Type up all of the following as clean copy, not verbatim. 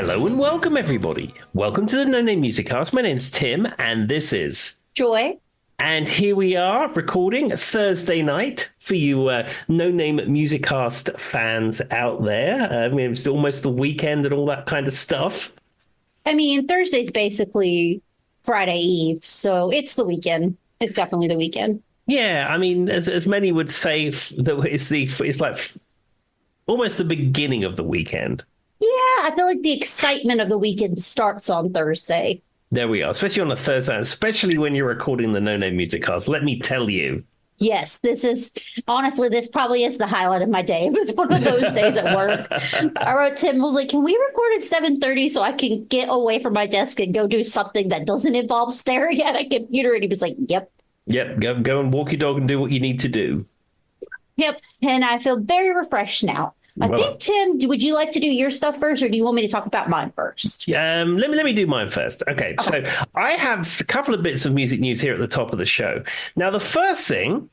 Hello and welcome, everybody. Welcome to the No Name Music Cast. My name's Tim, and this is Joy. And here we are recording Thursday night for you No Name Music Cast fans out there. I mean, it's almost the weekend and all that kind of stuff. I mean, Thursday's basically Friday Eve, so it's the weekend. It's definitely the weekend. Yeah, I mean, as many would say, that it's like almost the beginning of the weekend. Yeah, I feel like the excitement of the weekend starts on Thursday. There we are, especially on a Thursday, especially when you're recording the No Name Music Cast. Let me tell you. Yes, this probably is the highlight of my day. It was one of those days at work. I wrote Tim, was like, can we record at 7:30 so I can get away from my desk and go do something that doesn't involve staring at a computer? And he was like, yep. Yep, go and walk your dog and do what you need to do. Yep. And I feel very refreshed now. I think, Tim, would you like to do your stuff first, or do you want me to talk about mine first? Let me do mine first. Okay, so I have a couple of bits of music news here at the top of the show. Now, the first thing,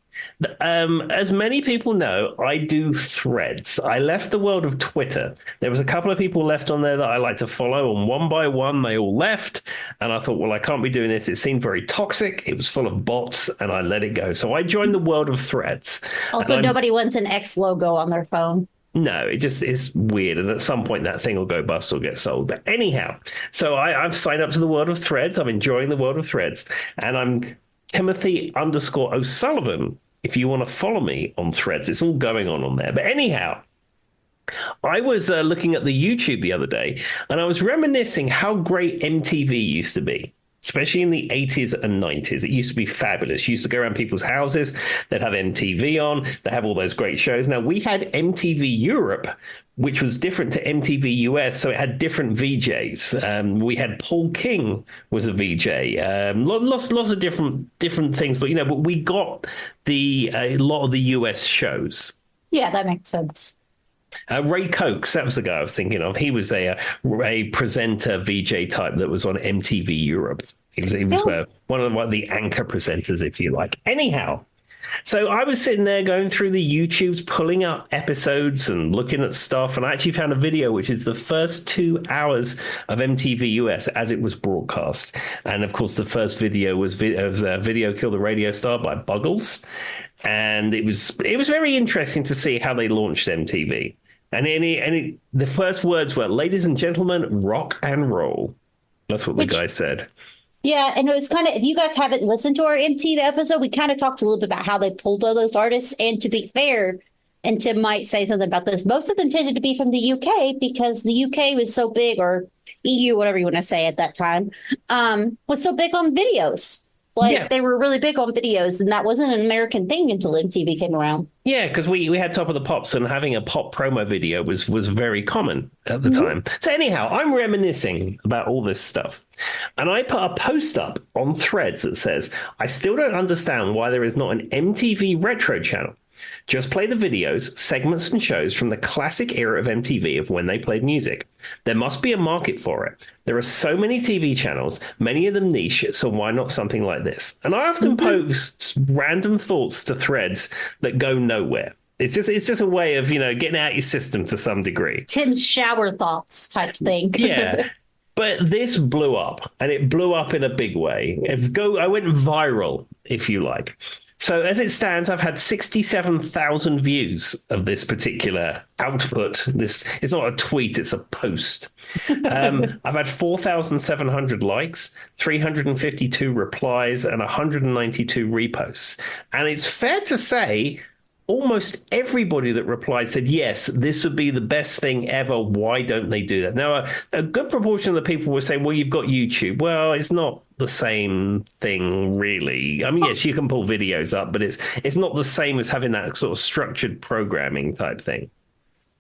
as many people know, I do threads. I left the world of Twitter. There was a couple of people left on there that I like to follow, and one by one, they all left. And I thought, well, I can't be doing this. It seemed very toxic. It was full of bots, and I let it go. So I joined the world of threads. Also, nobody wants an X logo on their phone. No, it just is weird. And at some point that thing will go bust or get sold. But anyhow, so I've signed up to the world of threads. I'm enjoying the world of threads. And I'm Timothy_O'Sullivan. If you want to follow me on threads, it's all going on there. But anyhow, I was looking at the YouTube the other day and I was reminiscing how great MTV used to be. Especially in the 80s and 90s. It used to be fabulous. You used to go around people's houses. They'd have MTV on. They have all those great shows. Now, we had MTV Europe, which was different to MTV US. So it had different VJs. We had Paul King was a VJ. Lots of different things. But, but we got a lot of the US shows. Yeah, that makes sense. Ray Cokes, that was the guy I was thinking of. He was a presenter VJ type that was on MTV Europe. He was one of the anchor presenters, if you like. Anyhow, so I was sitting there going through the YouTubes, pulling up episodes and looking at stuff, and I actually found a video which is the first 2 hours of MTV US as it was broadcast. And of course, the first video was Video Kill the Radio Star by Buggles. And it was very interesting to see how they launched MTV. And the first words were, "Ladies and gentlemen, rock and roll." That's what the guy said. Yeah, and it was kind of, if you guys haven't listened to our MTV episode, we kind of talked a little bit about how they pulled all those artists. And to be fair, and Tim might say something about this, most of them tended to be from the UK because the UK was so big, or EU, whatever you want to say at that time, was so big on videos. They were really big on videos, and that wasn't an American thing until MTV came around. Yeah, because we had Top of the Pops, and having a pop promo video was very common at the time. So anyhow, I'm reminiscing about all this stuff. And I put a post up on Threads that says, "I still don't understand why there is not an MTV retro channel. Just play the videos, segments, and shows from the classic era of MTV of when they played music. There must be a market for it. There are so many TV channels, many of them niche, so why not something like this?" And I often post random thoughts to Threads that go nowhere. It's just a way of, getting out your system to some degree. Tim's shower thoughts type thing. Yeah. But this blew up, and it blew up in a big way. I went viral, if you like. So as it stands, I've had 67,000 views of this particular output. It's not a tweet, it's a post. I've had 4,700 likes, 352 replies, and 192 reposts. And it's fair to say almost everybody that replied said, yes, this would be the best thing ever. Why don't they do that? Now, a good proportion of the people were saying, well, you've got YouTube. Well, it's not the same thing, really. I mean, yes, you can pull videos up, but it's not the same as having that sort of structured programming type thing.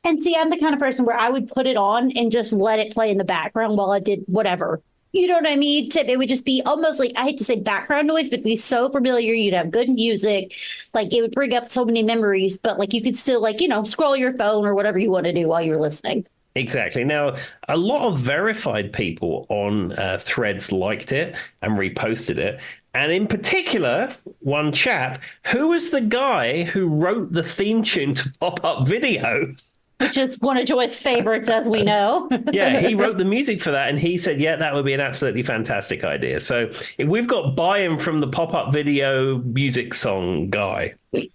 And see, I'm the kind of person where I would put it on and just let it play in the background while I did whatever. You know what I mean, Tim? It would just be almost like, I hate to say background noise, but it'd be so familiar. You'd have good music. Like, it would bring up so many memories, but like you could still scroll your phone or whatever you want to do while you're listening. Exactly. Now, a lot of verified people on Threads liked it and reposted it. And in particular, one chap, who was the guy who wrote the theme tune to Pop-Up Video? which is one of Joy's favorites, as we know. Yeah, he wrote the music for that, and he said, "Yeah, that would be an absolutely fantastic idea." So if we've got buy-in from the pop-up video music song guy.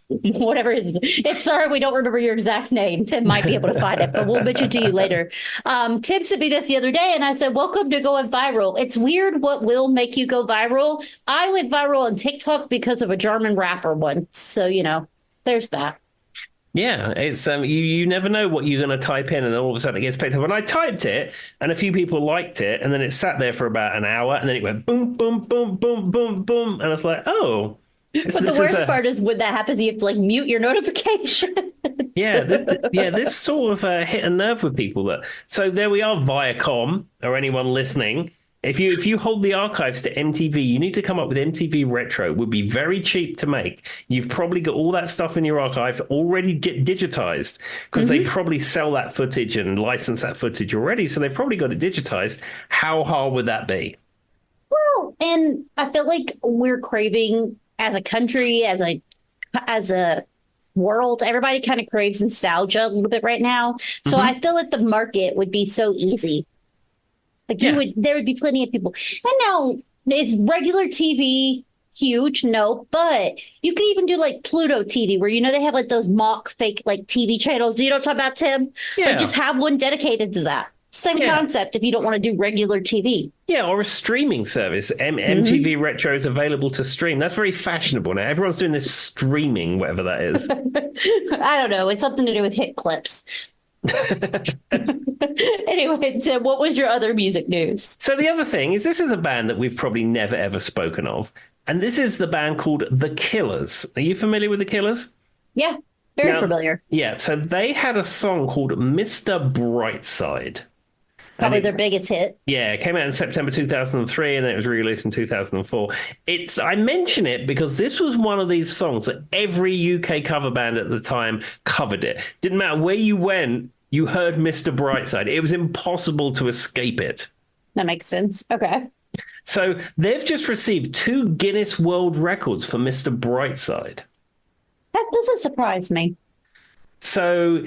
Whatever his, if sorry, we don't remember your exact name. Tim might be able to find it, but we'll mention to you later. Tim sent me this the other day, and I said, "Welcome to going viral." It's weird what will make you go viral. I went viral on TikTok because of a German rapper one, so there's that. Yeah, it's you never know what you're going to type in, and then all of a sudden it gets picked up. And I typed it, and a few people liked it, and then it sat there for about an hour, and then it went boom, boom, boom, boom, boom, boom, and I was like, oh. But the worst part is when that happens, you have to like mute your notification. Yeah, this sort of hit a nerve with people. So there we are, Viacom or anyone listening. If you hold the archives to MTV, you need to come up with MTV Retro. It would be very cheap to make. You've probably got all that stuff in your archive already digitized because they probably sell that footage and license that footage already. So they've probably got it digitized. How hard would that be? Well, and I feel like we're craving as a country, as a world, everybody kind of craves nostalgia a little bit right now. So I feel like the market would be so easy. Like there would be plenty of people. And now is regular TV huge? No, but you could even do like Pluto TV where they have like those mock fake like TV channels. Do you know what I'm talking about, Tim? Yeah. Like just have one dedicated to that. Same concept if you don't want to do regular TV. Yeah, or a streaming service. MTV Retro is available to stream. That's very fashionable now. Everyone's doing this streaming, whatever that is. I don't know. It's something to do with hit clips. Anyway, Tim, what was your other music news? So the other thing is this is a band that we've probably never, ever spoken of. And this is the band called The Killers. Are you familiar with The Killers? Yeah, very familiar. Yeah, so they had a song called Mr. Brightside. Probably their biggest hit. Yeah, it came out in September 2003 and then it was released in 2004. I mention it because this was one of these songs that every UK cover band at the time covered it. Didn't matter where you went, you heard Mr. Brightside. It was impossible to escape it. That makes sense. Okay. So they've just received 2 Guinness World Records for Mr. Brightside. That doesn't surprise me. So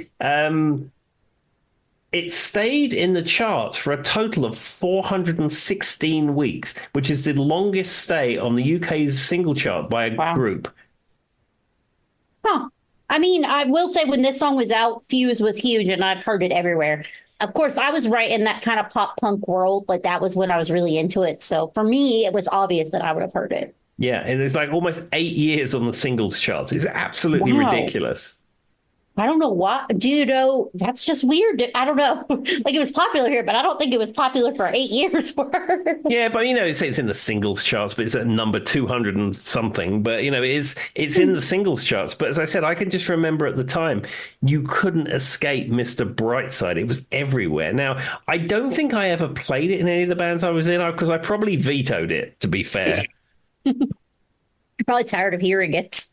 it stayed in the charts for a total of 416 weeks, which is the longest stay on the UK's single chart by a group. Huh. I mean, I will say when this song was out, Fuse was huge and I've heard it everywhere. Of course, I was right in that kind of pop punk world, but that was when I was really into it. So for me, it was obvious that I would have heard it. Yeah, and it's like almost 8 years on the singles charts. It's absolutely ridiculous. I don't know why. Do you know? That's just weird. I don't know. Like it was popular here, but I don't think it was popular for 8 years. Yeah, but it's in the singles charts, but it's at number 200 and something. But it's in the singles charts. But as I said, I can just remember at the time you couldn't escape Mr. Brightside. It was everywhere. Now I don't think I ever played it in any of the bands I was in because I probably vetoed it. To be fair, you're probably tired of hearing it.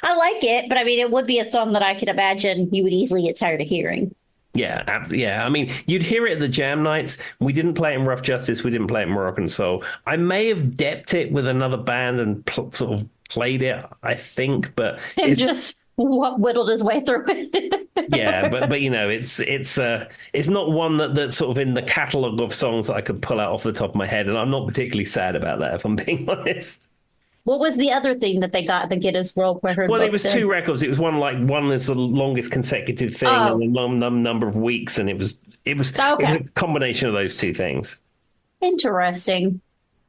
I like it, but I mean, it would be a song that I could imagine you would easily get tired of hearing. Yeah, absolutely. Yeah, I mean, you'd hear it at the jam nights. We didn't play it in Rough Justice. We didn't play it in Moroccan Soul. I may have depped it with another band and sort of played it, I think, but it's just whittled his way through it. Yeah, but it's not one that's sort of in the catalogue of songs that I could pull out off the top of my head, and I'm not particularly sad about that, if I'm being honest. What was the other thing that they got the Guinness World Record? Well, it was 2 records. It was one is the longest consecutive thing and a long number of weeks, and it was a combination of those 2 things. Interesting.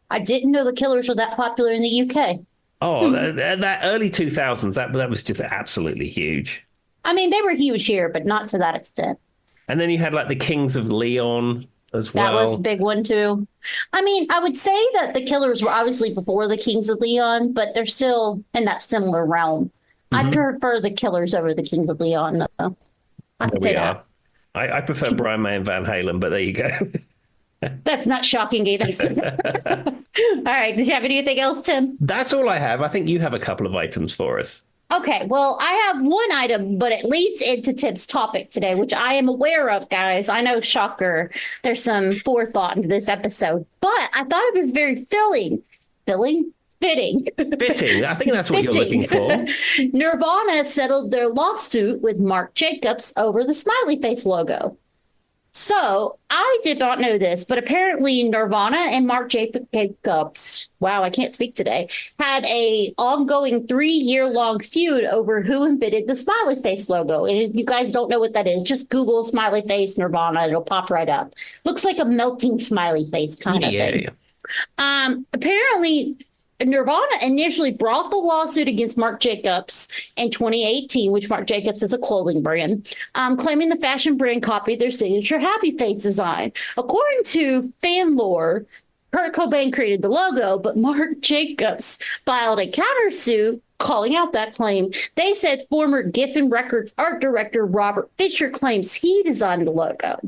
I didn't know the Killers were that popular in the UK. Oh, that early 2000s, that was just absolutely huge. I mean, they were huge here, but not to that extent. And then you had like the Kings of Leon as well. That was a big one too. I mean, I would say that the Killers were obviously before the Kings of Leon, but they're still in that similar realm. I prefer the Killers over the Kings of Leon, though. I can say that. I prefer Brian May and Van Halen, but there you go. That's not shocking either. All right. Did you have anything else, Tim? That's all I have. I think you have a couple of items for us. Okay, well, I have one item, but it leads into Tim's topic today, which I am aware of, guys. I know, shocker, there's some forethought into this episode, but I thought it was very filling. Filling? Fitting. Fitting. I think that's what you're looking Fitting. for. Nirvana settled their lawsuit with Marc Jacobs over the smiley face logo. So I did not know this, but apparently Nirvana and Marc Jacobs, wow, I can't speak today, had a ongoing 3-year long feud over who invented the smiley face logo. And if you guys don't know what that is, just Google smiley face Nirvana, it'll pop right up. Looks like a melting smiley face kind of thing. Apparently, Nirvana initially brought the lawsuit against Marc Jacobs in 2018, which Marc Jacobs is a clothing brand, claiming the fashion brand copied their signature happy face design. According to fan lore, Kurt Cobain created the logo, but Marc Jacobs filed a countersuit calling out that claim. They said former Geffen Records art director Robert Fisher claims he designed the logo.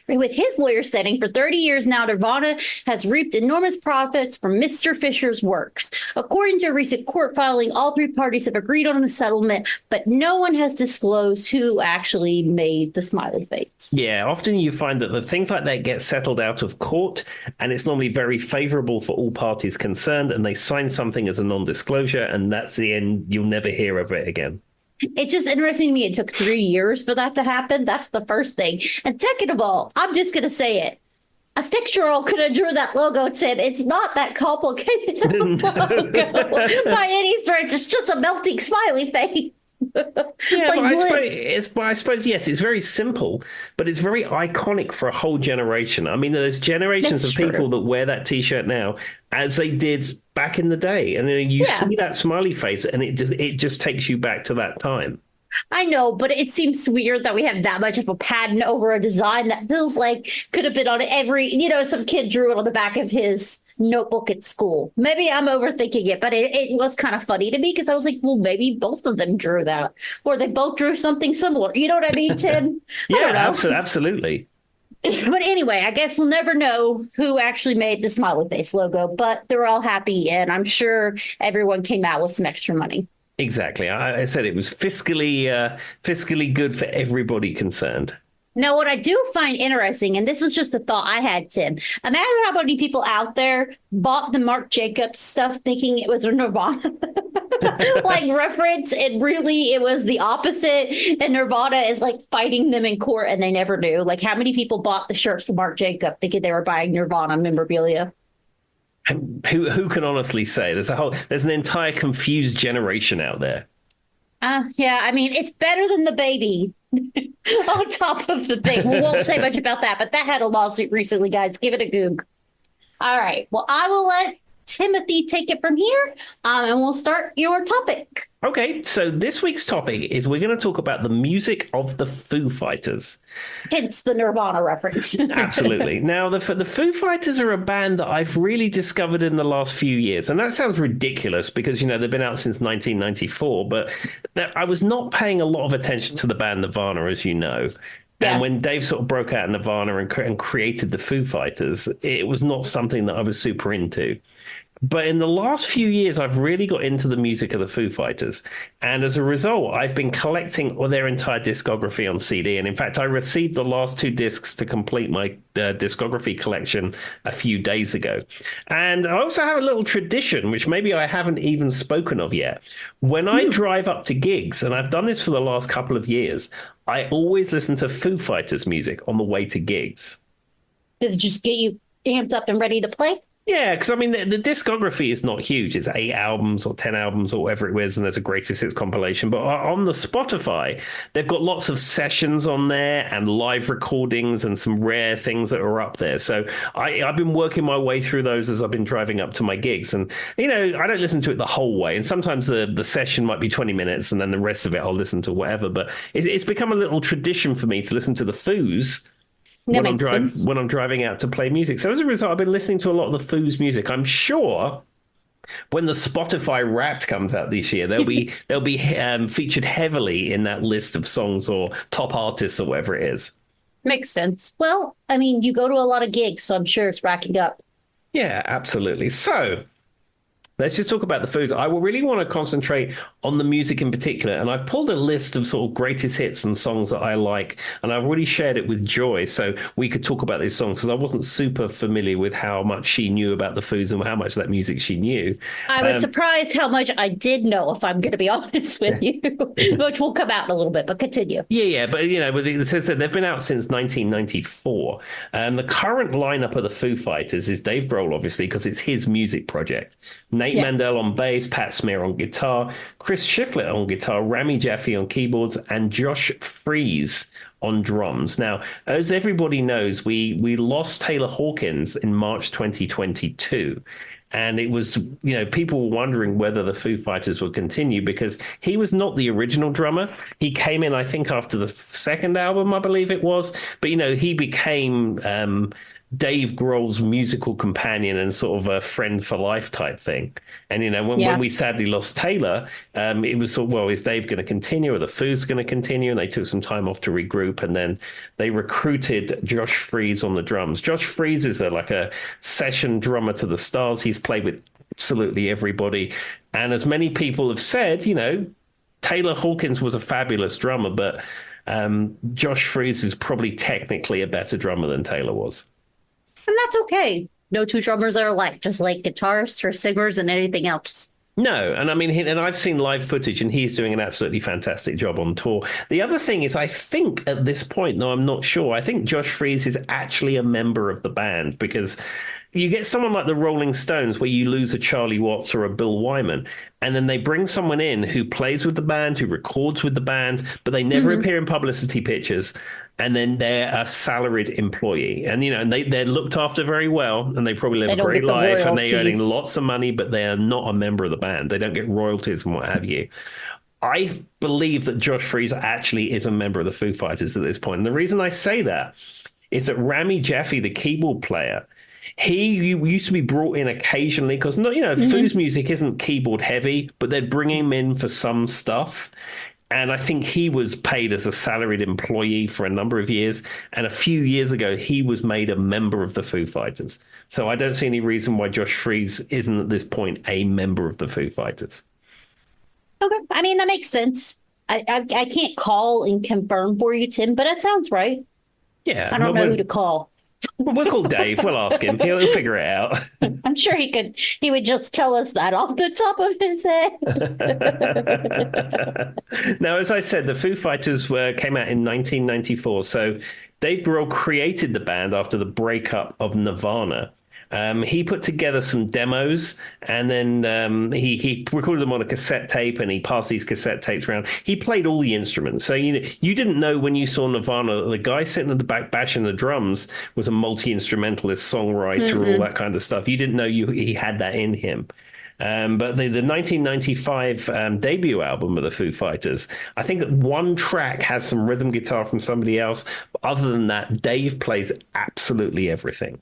With his lawyer stating for 30 years now, Nirvana has reaped enormous profits from Mr. Fisher's works. According to a recent court filing, all three parties have agreed on a settlement, but no one has disclosed who actually made the smiley face. Yeah, often you find that the things like that get settled out of court, and it's normally very favorable for all parties concerned, and they sign something as a non-disclosure, and that's the end. You'll never hear of it again. It's just interesting to me. It took 3 years for that to happen. That's the first thing. And second of all, I'm just going to say it. A 6-year-old could have drew that logo, Tim. It's not that complicated logo by any stretch. It's just a melting smiley face. Yeah, but I suppose, yes, it's very simple, but it's very iconic for a whole generation. I mean, there's generations of people that wear that T-shirt now as they did back in the day. And then you see that smiley face and it just takes you back to that time. I know, but it seems weird that we have that much of a patent over a design that feels like could have been on some kid drew it on the back of his notebook at school. Maybe I'm overthinking it, but it was kind of funny to me because I was like, well, maybe both of them drew that, or they both drew something similar. You know what I mean, Tim? Yeah, absolutely. But anyway, I guess we'll never know who actually made the smiley face logo, but they're all happy, and I'm sure everyone came out with some extra money. Exactly. I said it was fiscally good for everybody concerned. Now, what I do find interesting, and this is just a thought I had, Tim, imagine how many people out there bought the Marc Jacobs stuff thinking it was a Nirvana like reference, and really it was the opposite. And Nirvana is like fighting them in court, and they never knew. Like, how many people bought the shirts for Marc Jacobs thinking they were buying Nirvana memorabilia? Who can honestly say? There's an entire confused generation out there. Yeah, I mean, it's better than the baby on top of the thing. We won't say much about that, but that had a lawsuit recently, guys. Give it a goog. All right. Well, I will let Timothy take it from here, and we'll start your topic. Okay, so this week's topic is we're going to talk about the music of the Foo Fighters. Hence the Nirvana reference. Absolutely. Now, the Foo Fighters are a band that I've really discovered in the last few years. And that sounds ridiculous because, they've been out since 1994. But I was not paying a lot of attention to the band Nirvana, as you know. Yeah. And when Dave sort of broke out Nirvana and created the Foo Fighters, it was not something that I was super into. But in the last few years, I've really got into the music of the Foo Fighters. And as a result, I've been collecting their entire discography on CD. And in fact, I received the last 2 discs to complete my discography collection a few days ago. And I also have a little tradition, which maybe I haven't even spoken of yet. When I drive up to gigs, and I've done this for the last couple of years, I always listen to Foo Fighters music on the way to gigs. Does it just get you amped up and ready to play? Yeah, because I mean, the discography is not huge. It's 8 albums or 10 albums or whatever it is, and there's a greatest hits compilation. But on the Spotify, they've got lots of sessions on there and live recordings and some rare things that are up there. So I've been working my way through those as I've been driving up to my gigs. And, I don't listen to it the whole way. And sometimes the session might be 20 minutes and then the rest of it I'll listen to whatever. But it's become a little tradition for me to listen to the Foos when I'm driving out to play music. So as a result, I've been listening to a lot of the Foos music. I'm sure when the Spotify Wrapped comes out this year, they'll be featured heavily in that list of songs or top artists or whatever it is. Makes sense. Well, I mean, you go to a lot of gigs, so I'm sure it's racking up. Yeah, absolutely. So Let's just talk about the foods. I will really want to concentrate on the music in particular. And I've pulled a list of sort of greatest hits and songs that I like. And I've already shared it with Joy. So we could talk about these songs because I wasn't super familiar with how much she knew about the foods and how much of that music she knew. I was surprised how much I did know, if I'm going to be honest with you, which will come out in a little bit, but continue. Yeah. But, they've been out since 1994. And the current lineup of the Foo Fighters is Dave Grohl, obviously, because it's his music project. Nate Mandel on bass, Pat Smear on guitar, Chris Shiflett on guitar, Rami Jaffe on keyboards, and Josh Freese on drums. Now, as everybody knows, we lost Taylor Hawkins in March 2022. And it was, people were wondering whether the Foo Fighters would continue because he was not the original drummer. He came in, I think, after the second album, I believe it was. But, he became Dave Grohl's musical companion and sort of a friend for life type thing. And, when we sadly lost Taylor, it was sort of, well, is Dave going to continue or the Foos going to continue? And they took some time off to regroup. And then they recruited Josh Freese on the drums. Josh Freese is like a session drummer to the stars. He's played with absolutely everybody. And as many people have said, Taylor Hawkins was a fabulous drummer, but Josh Freese is probably technically a better drummer than Taylor was. And that's okay. No two drummers are alike, just like guitarists or singers and anything else. No, and I mean, and I've seen live footage, and he's doing an absolutely fantastic job on tour. The other thing is, I think at this point, though I'm not sure, I think Josh Freese is actually a member of the band because you get someone like the Rolling Stones where you lose a Charlie Watts or a Bill Wyman, and then they bring someone in who plays with the band, who records with the band, but they never appear in publicity pictures. And then they're a salaried employee. And, and they're looked after very well. And they probably live a great life. And they're earning lots of money, but they are not a member of the band. They don't get royalties and what have you. I believe that Josh Freese actually is a member of the Foo Fighters at this point. And the reason I say that is that Rami Jaffe, the keyboard player, he used to be brought in occasionally because, Foo's music isn't keyboard heavy, but they'd bring him in for some stuff. And I think he was paid as a salaried employee for a number of years. And a few years ago, he was made a member of the Foo Fighters. So I don't see any reason why Josh Freese isn't at this point a member of the Foo Fighters. Okay. I mean, that makes sense. I can't call and confirm for you, Tim, but that sounds right. Yeah. I don't know who to call. We'll call Dave. We'll ask him. He'll figure it out. I'm sure he would just tell us that off the top of his head. Now, as I said, the Foo Fighters came out in 1994. So Dave Grohl created the band after the breakup of Nirvana. He put together some demos and then he recorded them on a cassette tape and he passed these cassette tapes around. He played all the instruments. So, you didn't know when you saw Nirvana, the guy sitting at the back bashing the drums was a multi-instrumentalist, songwriter, all that kind of stuff. You didn't know he had that in him. But the 1995 debut album of the Foo Fighters, I think one track has some rhythm guitar from somebody else. But other than that, Dave plays absolutely everything.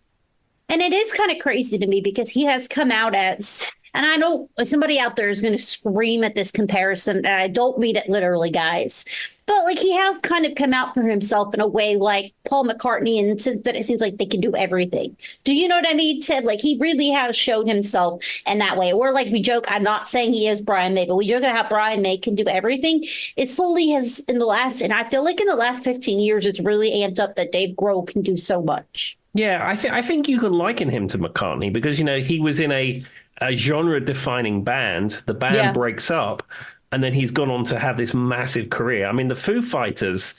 And it is kind of crazy to me because he has come out as, and I know somebody out there is going to scream at this comparison, and I don't mean it literally, guys, but like he has kind of come out for himself in a way like Paul McCartney, and since that it seems like they can do everything. Do you know what I mean, Ted? Like he really has showed himself in that way. Or like we joke, I'm not saying he is Brian May, but we joke about how Brian May can do everything. It slowly has in the last, and I feel like in the last 15 years, it's really amped up that Dave Grohl can do so much. Yeah, I think you can liken him to McCartney because, he was in a genre-defining band. The band breaks up, and then he's gone on to have this massive career. I mean, the Foo Fighters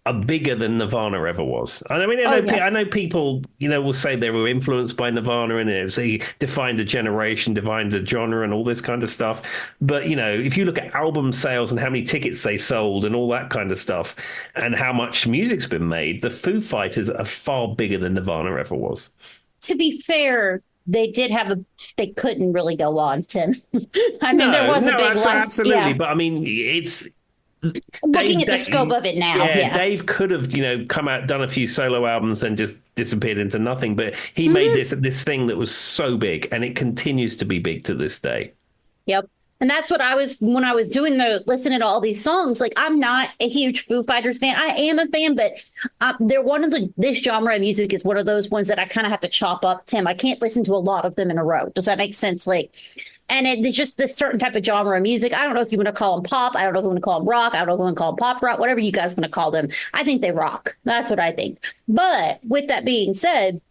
are bigger than Nirvana ever was. And I mean, I know people, will say they were influenced by Nirvana and they defined a generation, defined a genre and all this kind of stuff. But, if you look at album sales and how many tickets they sold and all that kind of stuff and how much music's been made, the Foo Fighters are far bigger than Nirvana ever was. To be fair, they they couldn't really go on, Tim. I mean, there was a big one. Absolutely. Yeah. But I mean, it's, looking at the scope of it now. Yeah. Dave could have, come out, done a few solo albums and just disappeared into nothing. But he made this thing that was so big, and it continues to be big to this day. Yep. And that's what when I was doing listening to all these songs, like I'm not a huge Foo Fighters fan. I am a fan, but they're this genre of music is one of those ones that I kind of have to chop up, Tim. I can't listen to a lot of them in a row. Does that make sense? Like And it's just this certain type of genre of music. I don't know if you want to call them pop. I don't know if you want to call them rock. I don't know if you want to call them pop rock, whatever you guys want to call them. I think they rock. That's what I think. But with that being said,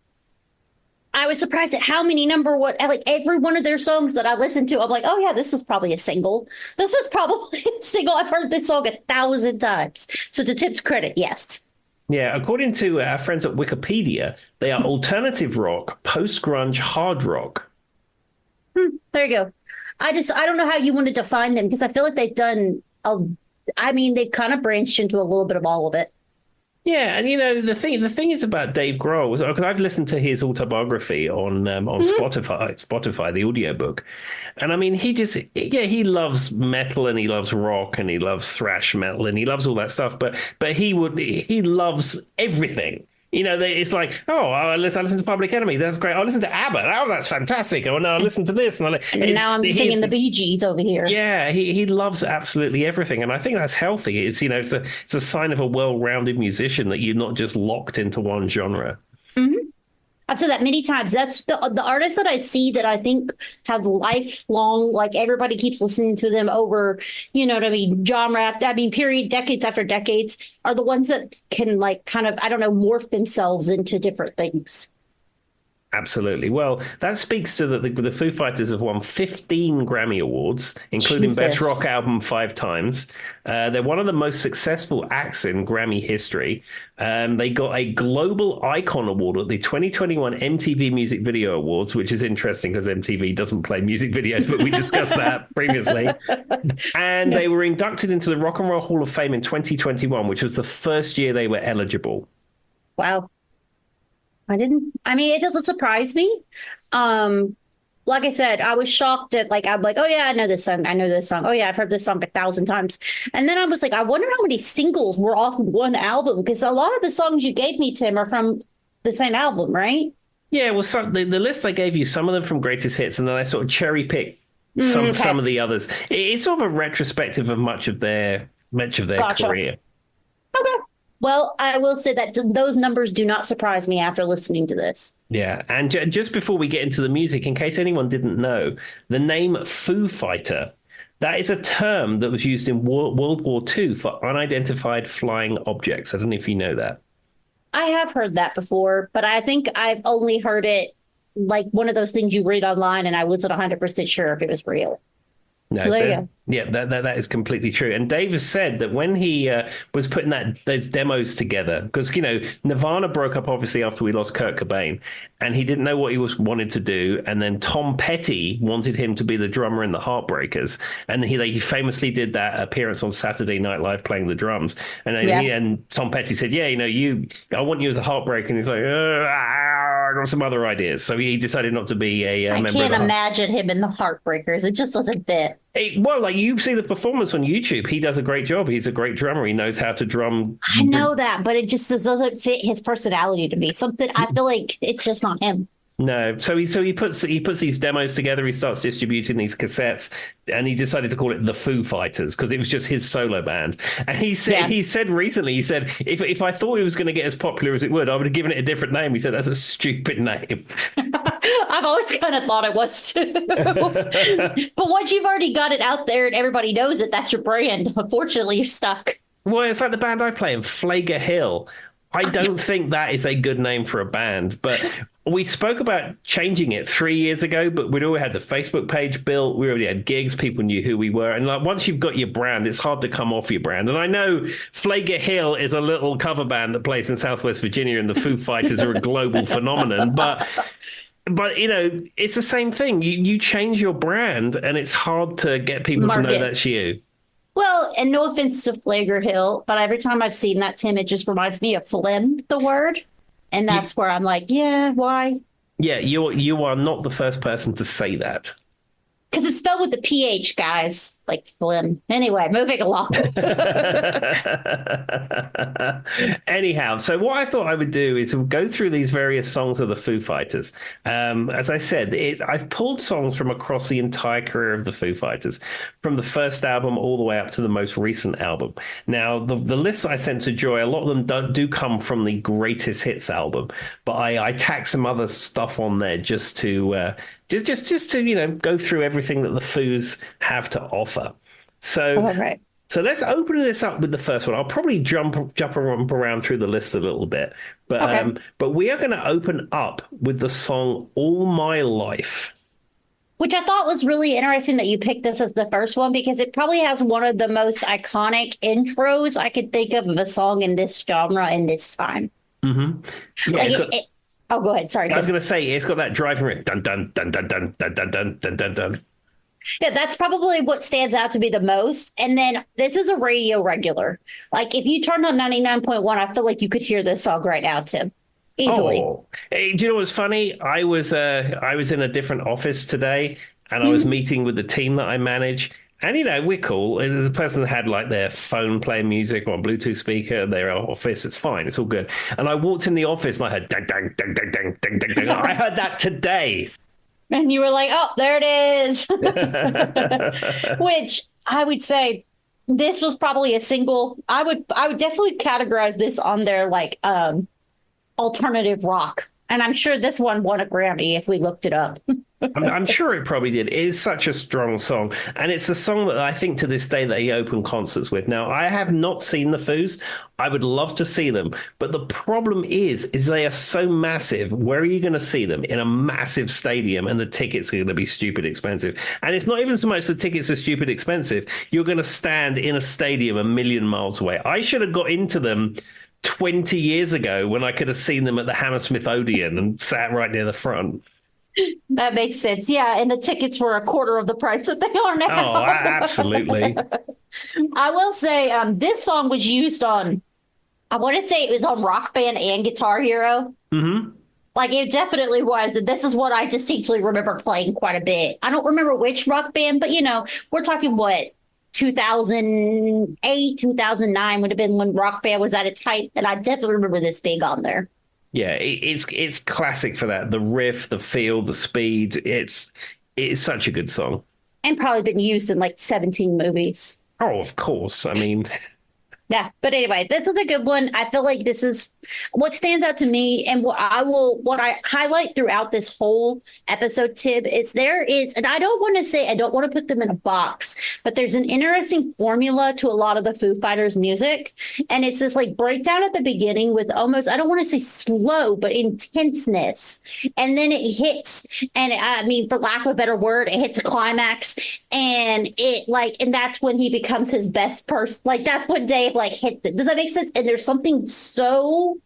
I was surprised at how many number one, like every one of their songs that I listened to, I'm like, oh yeah, this was probably a single. This was probably a single. I've heard this song 1,000 times. So to Tip's credit, yes. Yeah, according to our friends at Wikipedia, they are alternative rock, post-grunge, hard rock. There you go. I don't know how you want to define them because I feel like they've done I mean, they've kind of branched into a little bit of all of it. Yeah, and the thing is about Dave Grohl was because I've listened to his autobiography on Spotify, the audiobook, and I mean he loves metal and he loves rock and he loves thrash metal and he loves all that stuff, but he loves everything. It's like, oh, I listen to Public Enemy. That's great. I listen to ABBA. Oh, that's fantastic. Oh, no, I listen to this. And now I'm singing the Bee Gees over here. Yeah, he loves absolutely everything. And I think that's healthy. It's a sign of a well-rounded musician that you're not just locked into one genre. Mm-hmm. I've said that many times. That's the artists that I see that I think have lifelong, like everybody keeps listening to them over, you know what I mean, genre after, I mean, period, decades after decades, are the ones that can like kind of, I don't know, morph themselves into different things. Absolutely. Well, that speaks to the Foo Fighters have won 15 Grammy Awards, including Best Rock Album 5 times. They're one of the most successful acts in Grammy history. They got a Global Icon Award at the 2021 MTV Music Video Awards, which is interesting because MTV doesn't play music videos, but we discussed that previously. And they were inducted into the Rock and Roll Hall of Fame in 2021, which was the first year they were eligible. Wow. I mean, it doesn't surprise me. Like I said, I was shocked at I'm like, oh yeah, I know this song. I know this song. Oh yeah, I've heard this song 1,000 times. And then I was like, I wonder how many singles were off one album because a lot of the songs you gave me, Tim, are from the same album, right? Yeah, well, the list I gave you, some of them from greatest hits, and then I sort of cherry picked some of the others. It's sort of a retrospective of much of their career. Okay. Well, I will say that those numbers do not surprise me after listening to this. Yeah, and just before we get into the music, in case anyone didn't know, the name Foo Fighter, that is a term that was used in World War II for unidentified flying objects. I don't know if you know that. I have heard that before, but I think I've only heard it like one of those things you read online, and I wasn't 100% sure if it was real. No, that is completely true. And Dave has said that when he was putting those demos together, because Nirvana broke up obviously after we lost Kurt Cobain, and he didn't know what he wanted to do. And then Tom Petty wanted him to be the drummer in the Heartbreakers, and he famously did that appearance on Saturday Night Live playing the drums. And and Tom Petty said, "Yeah, I want you as a Heartbreaker." And he's like, "I got some other ideas." So he decided not to be a member. I can't imagine him in the Heartbreakers. It just doesn't fit. Well, like you see the performance on YouTube, he does a great job. He's a great drummer. He knows how to drum. I know that, but it just doesn't fit his personality to me. Something I feel like it's just not him. No, so he puts these demos together. He starts distributing these cassettes, and he decided to call it the Foo Fighters because it was just his solo band. And he said recently, if I thought it was going to get as popular as it would, I would have given it a different name. He said that's a stupid name. I've always kind of thought it was too. But once you've already got it out there and everybody knows it, that's your brand. Unfortunately, you're stuck. Well, it's like the band I play in, Flager Hill. I don't think that is a good name for a band, but we spoke about changing it 3 years ago, but we'd already had the Facebook page built. We already had gigs. People knew who we were. And once you've got your brand, it's hard to come off your brand. And I know Flager Hill is a little cover band that plays in Southwest Virginia, and the Foo Fighters are a global phenomenon. But it's the same thing. You change your brand, and it's hard to get people to know that's you. Well, and no offense to Flager Hill, but every time I've seen that, Tim, it just reminds me of phlegm, the word. And that's where I'm like, yeah, why? Yeah, you are not the first person to say that. Because it's spelled with the PH, guys. like phlegm. Anyway, moving along. Anyhow, so what I thought I would do is go through these various songs of the Foo Fighters. As I said, I've pulled songs from across the entire career of the Foo Fighters, from the first album all the way up to the most recent album. Now, the lists I sent to Joy, a lot of them do come from the Greatest Hits album, but I tack some other stuff on there just to go through everything that the Foos have to offer. So. All right. So let's open this up with the first one. I'll probably jump around through the list a little bit, but Okay. but we are going to open up with the song "All My Life." Which I thought was really interesting that you picked this as the first one because it probably has one of the most iconic intros I could think of a song in this genre in this time. Mm-hmm. Yeah, Like oh, go ahead. Sorry. I was going to say it's got that driving riff, dun dun dun dun dun dun dun dun dun dun dun. Yeah, that's probably what stands out to be the most. And then this is a radio regular. Like if you turned on 99.1, I feel like you could hear this song right now, Tim. Easily. Oh, hey, do you know what's funny? I was in a different office today, and I was meeting with the team that I manage. And we're cool. And the person had like their phone playing music or a Bluetooth speaker in their office. It's fine. It's all good. And I walked in the office and I heard dang dang dang dang dang dang dang dang. I heard that today. And you were like, oh, there it is. Which I would say this was probably a single. I would definitely categorize this on their like alternative rock. And I'm sure this one won a Grammy if we looked it up. I'm sure it probably did. It is such a strong song. And it's a song that I think to this day that he opened concerts with. Now, I have not seen the Foos. I would love to see them. But the problem is they are so massive. Where are you going to see them? In a massive stadium, and the tickets are going to be stupid expensive. And it's not even so much the tickets are stupid expensive. You're going to stand in a stadium a million miles away. I should have got into them 20 years ago when I could have seen them at the Hammersmith Odeon and sat right near the front. That makes sense. Yeah, and the tickets were a quarter of the price that they are now. Oh, absolutely. I will say this song was used on, I want to say it was on Rock Band and Guitar Hero. Mm-hmm. Like it definitely was. And this is what I distinctly remember playing quite a bit. I don't remember which Rock Band, but we're talking what, 2008, 2009 would have been when Rock Band was at its height. And I definitely remember this big on there. Yeah, it's classic for that. The riff, the feel, the speed. It's such a good song. And probably been used in like 17 movies. Oh, of course. I mean, Yeah, but anyway, this is a good one. I feel like this is what stands out to me, and what I highlight throughout this whole episode, Tib, is and I don't want to put them in a box, but there's an interesting formula to a lot of the Foo Fighters music, and it's this like breakdown at the beginning with almost, I don't want to say slow, but intenseness, and then it hits, and I mean, for lack of a better word, it hits a climax, and and that's when he becomes his best person. Like that's what Dave like hits it. Does that make sense? And there's something so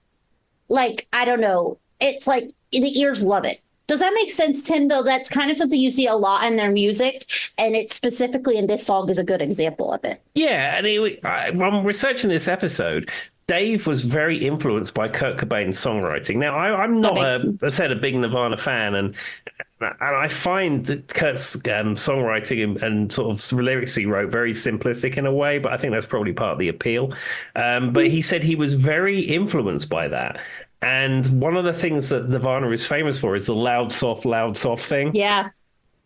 like, I don't know. It's like the ears love it. Does that make sense, Tim? Though that's kind of something you see a lot in their music, and it's specifically in this song is a good example of it. yeah. And when I'm researching this episode, Dave was very influenced by Kurt Cobain's songwriting. Now, I'm not, a big Nirvana fan, and I find that Kurt's songwriting and sort of lyrics he wrote very simplistic in a way, but I think that's probably part of the appeal. But he said he was very influenced by that. And one of the things that Nirvana is famous for is the loud, soft thing. Yeah.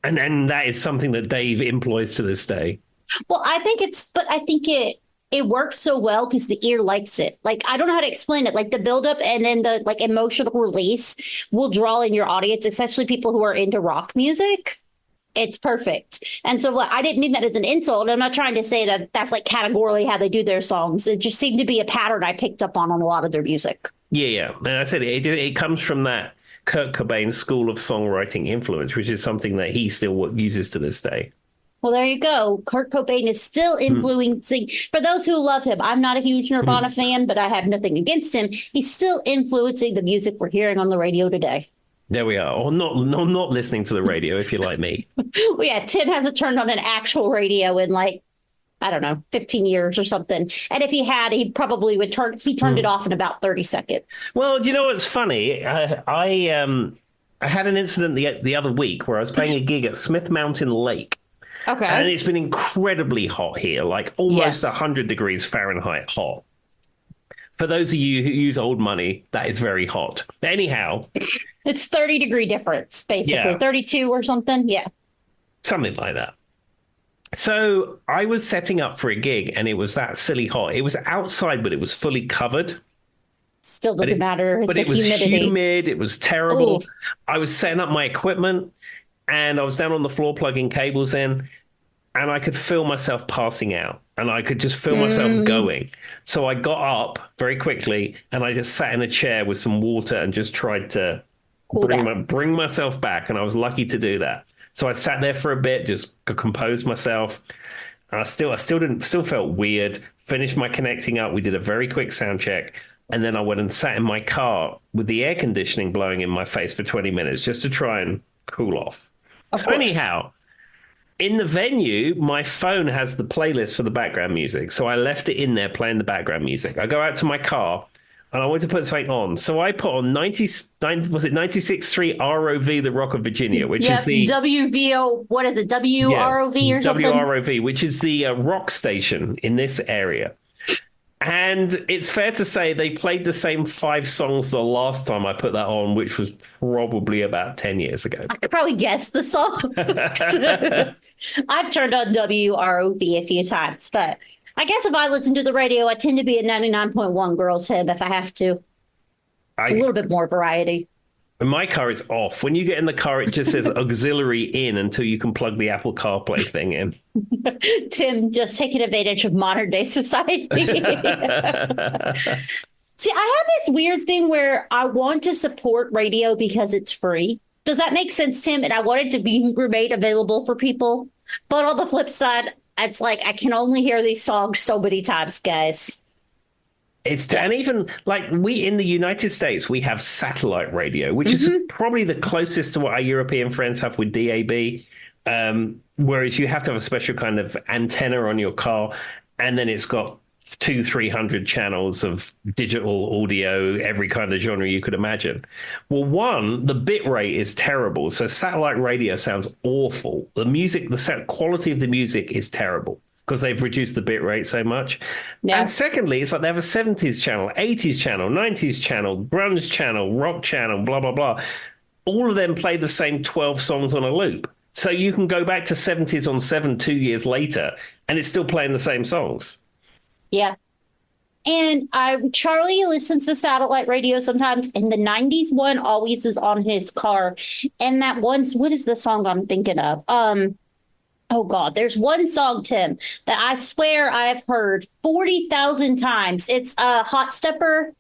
And that is something that Dave employs to this day. Well, I think it works so well because the ear likes it. Like, I don't know how to explain it. Like the buildup and then the like emotional release will draw in your audience, especially people who are into rock music. It's perfect. And so I didn't mean that as an insult. I'm not trying to say that that's like categorically how they do their songs. It just seemed to be a pattern I picked up on a lot of their music. Yeah. And I said it comes from that Kurt Cobain school of songwriting influence, which is something that he still uses to this day. Well, there you go. Kurt Cobain is still influencing. For those who love him, I'm not a huge Nirvana fan, but I have nothing against him. He's still influencing the music we're hearing on the radio today. There we are. Or not listening to the radio if you're like me. Well, yeah, Tim hasn't turned on an actual radio in like, I don't know, 15 years or something. And if he had, he probably would he turned it off in about 30 seconds. Well, do you know what's funny? I had an incident the other week where I was playing a gig at Smith Mountain Lake. And Okay. it's been incredibly hot here, like almost Yes. 100 degrees Fahrenheit hot. For those of you who use old money, that is very hot. Anyhow, It's 30-degree difference, basically. yeah, 32 or something. Yeah. something like that. So I was setting up for a gig and it was that silly hot. It was outside, but it was fully covered. Still But doesn't matter. but The it was humidity. humid. It was Oh, terrible. I was setting up my equipment and I was down on the floor plugging cables in, and I could feel myself passing out and I could just feel myself mm, going. So I got up very quickly and I just sat in a chair with some water and just tried to cool down. bring myself back. And I was lucky to do that. So I sat there for a bit, just compose myself. And I still felt weird. Finished my connecting up. We did a very quick sound check. And then I went and sat in my car with the air conditioning blowing in my face for 20 minutes just to try and cool off. Of So course. anyhow, in the venue, my phone has the playlist for the background music. So I left it in there playing the background music. I go out to my car and I want to put something on. So I put on 99, was it 96.3 ROV, the Rock of Virginia, which is Yep. the, WVO, what is it? yeah, WROV or something? WROV, which is the rock station in this area. And it's fair to say they played the same 5 songs the last time I put that on, which was probably about 10 years ago. I could probably guess the song. I've turned on WROV a few times, but I guess if I listen to the radio, I tend to be a 99.1 girl, Tim, if I have to. It's a I little bit more variety. My car is off. When you get in the car, it just says auxiliary in until you can plug the Apple CarPlay thing in. Tim just taking advantage of modern day society. See, I have this weird thing where I want to support radio because it's free. Does that make sense, Tim? And I want it to be made available for people. But on the flip side, it's like I can only hear these songs so many times, guys. Yeah. And even like we in the United States, we have satellite radio, which is Hmm. probably the closest to what our European friends have with DAB. Whereas you have to have a special kind of antenna on your car, and then it's got 300 channels of digital audio, every kind of genre you could imagine. Well, one, the bit rate is terrible, so satellite radio sounds awful. The quality of the music is terrible because they've reduced the bit rate so much. And Yeah. secondly, it's like they have a 70s channel, 80s channel, 90s channel, grunge channel, rock channel, blah, blah, blah. All of them play the same 12 songs on a loop. So you can go back to 70s on 7 2 years later, and it's still playing the same songs. Yeah. And Charlie listens to satellite radio sometimes, and the 90s one always is on his car. And that one's what is the song I'm thinking of? Oh God, there's one song, Tim, that I swear I've heard 40,000 times. It's Hot Stepper.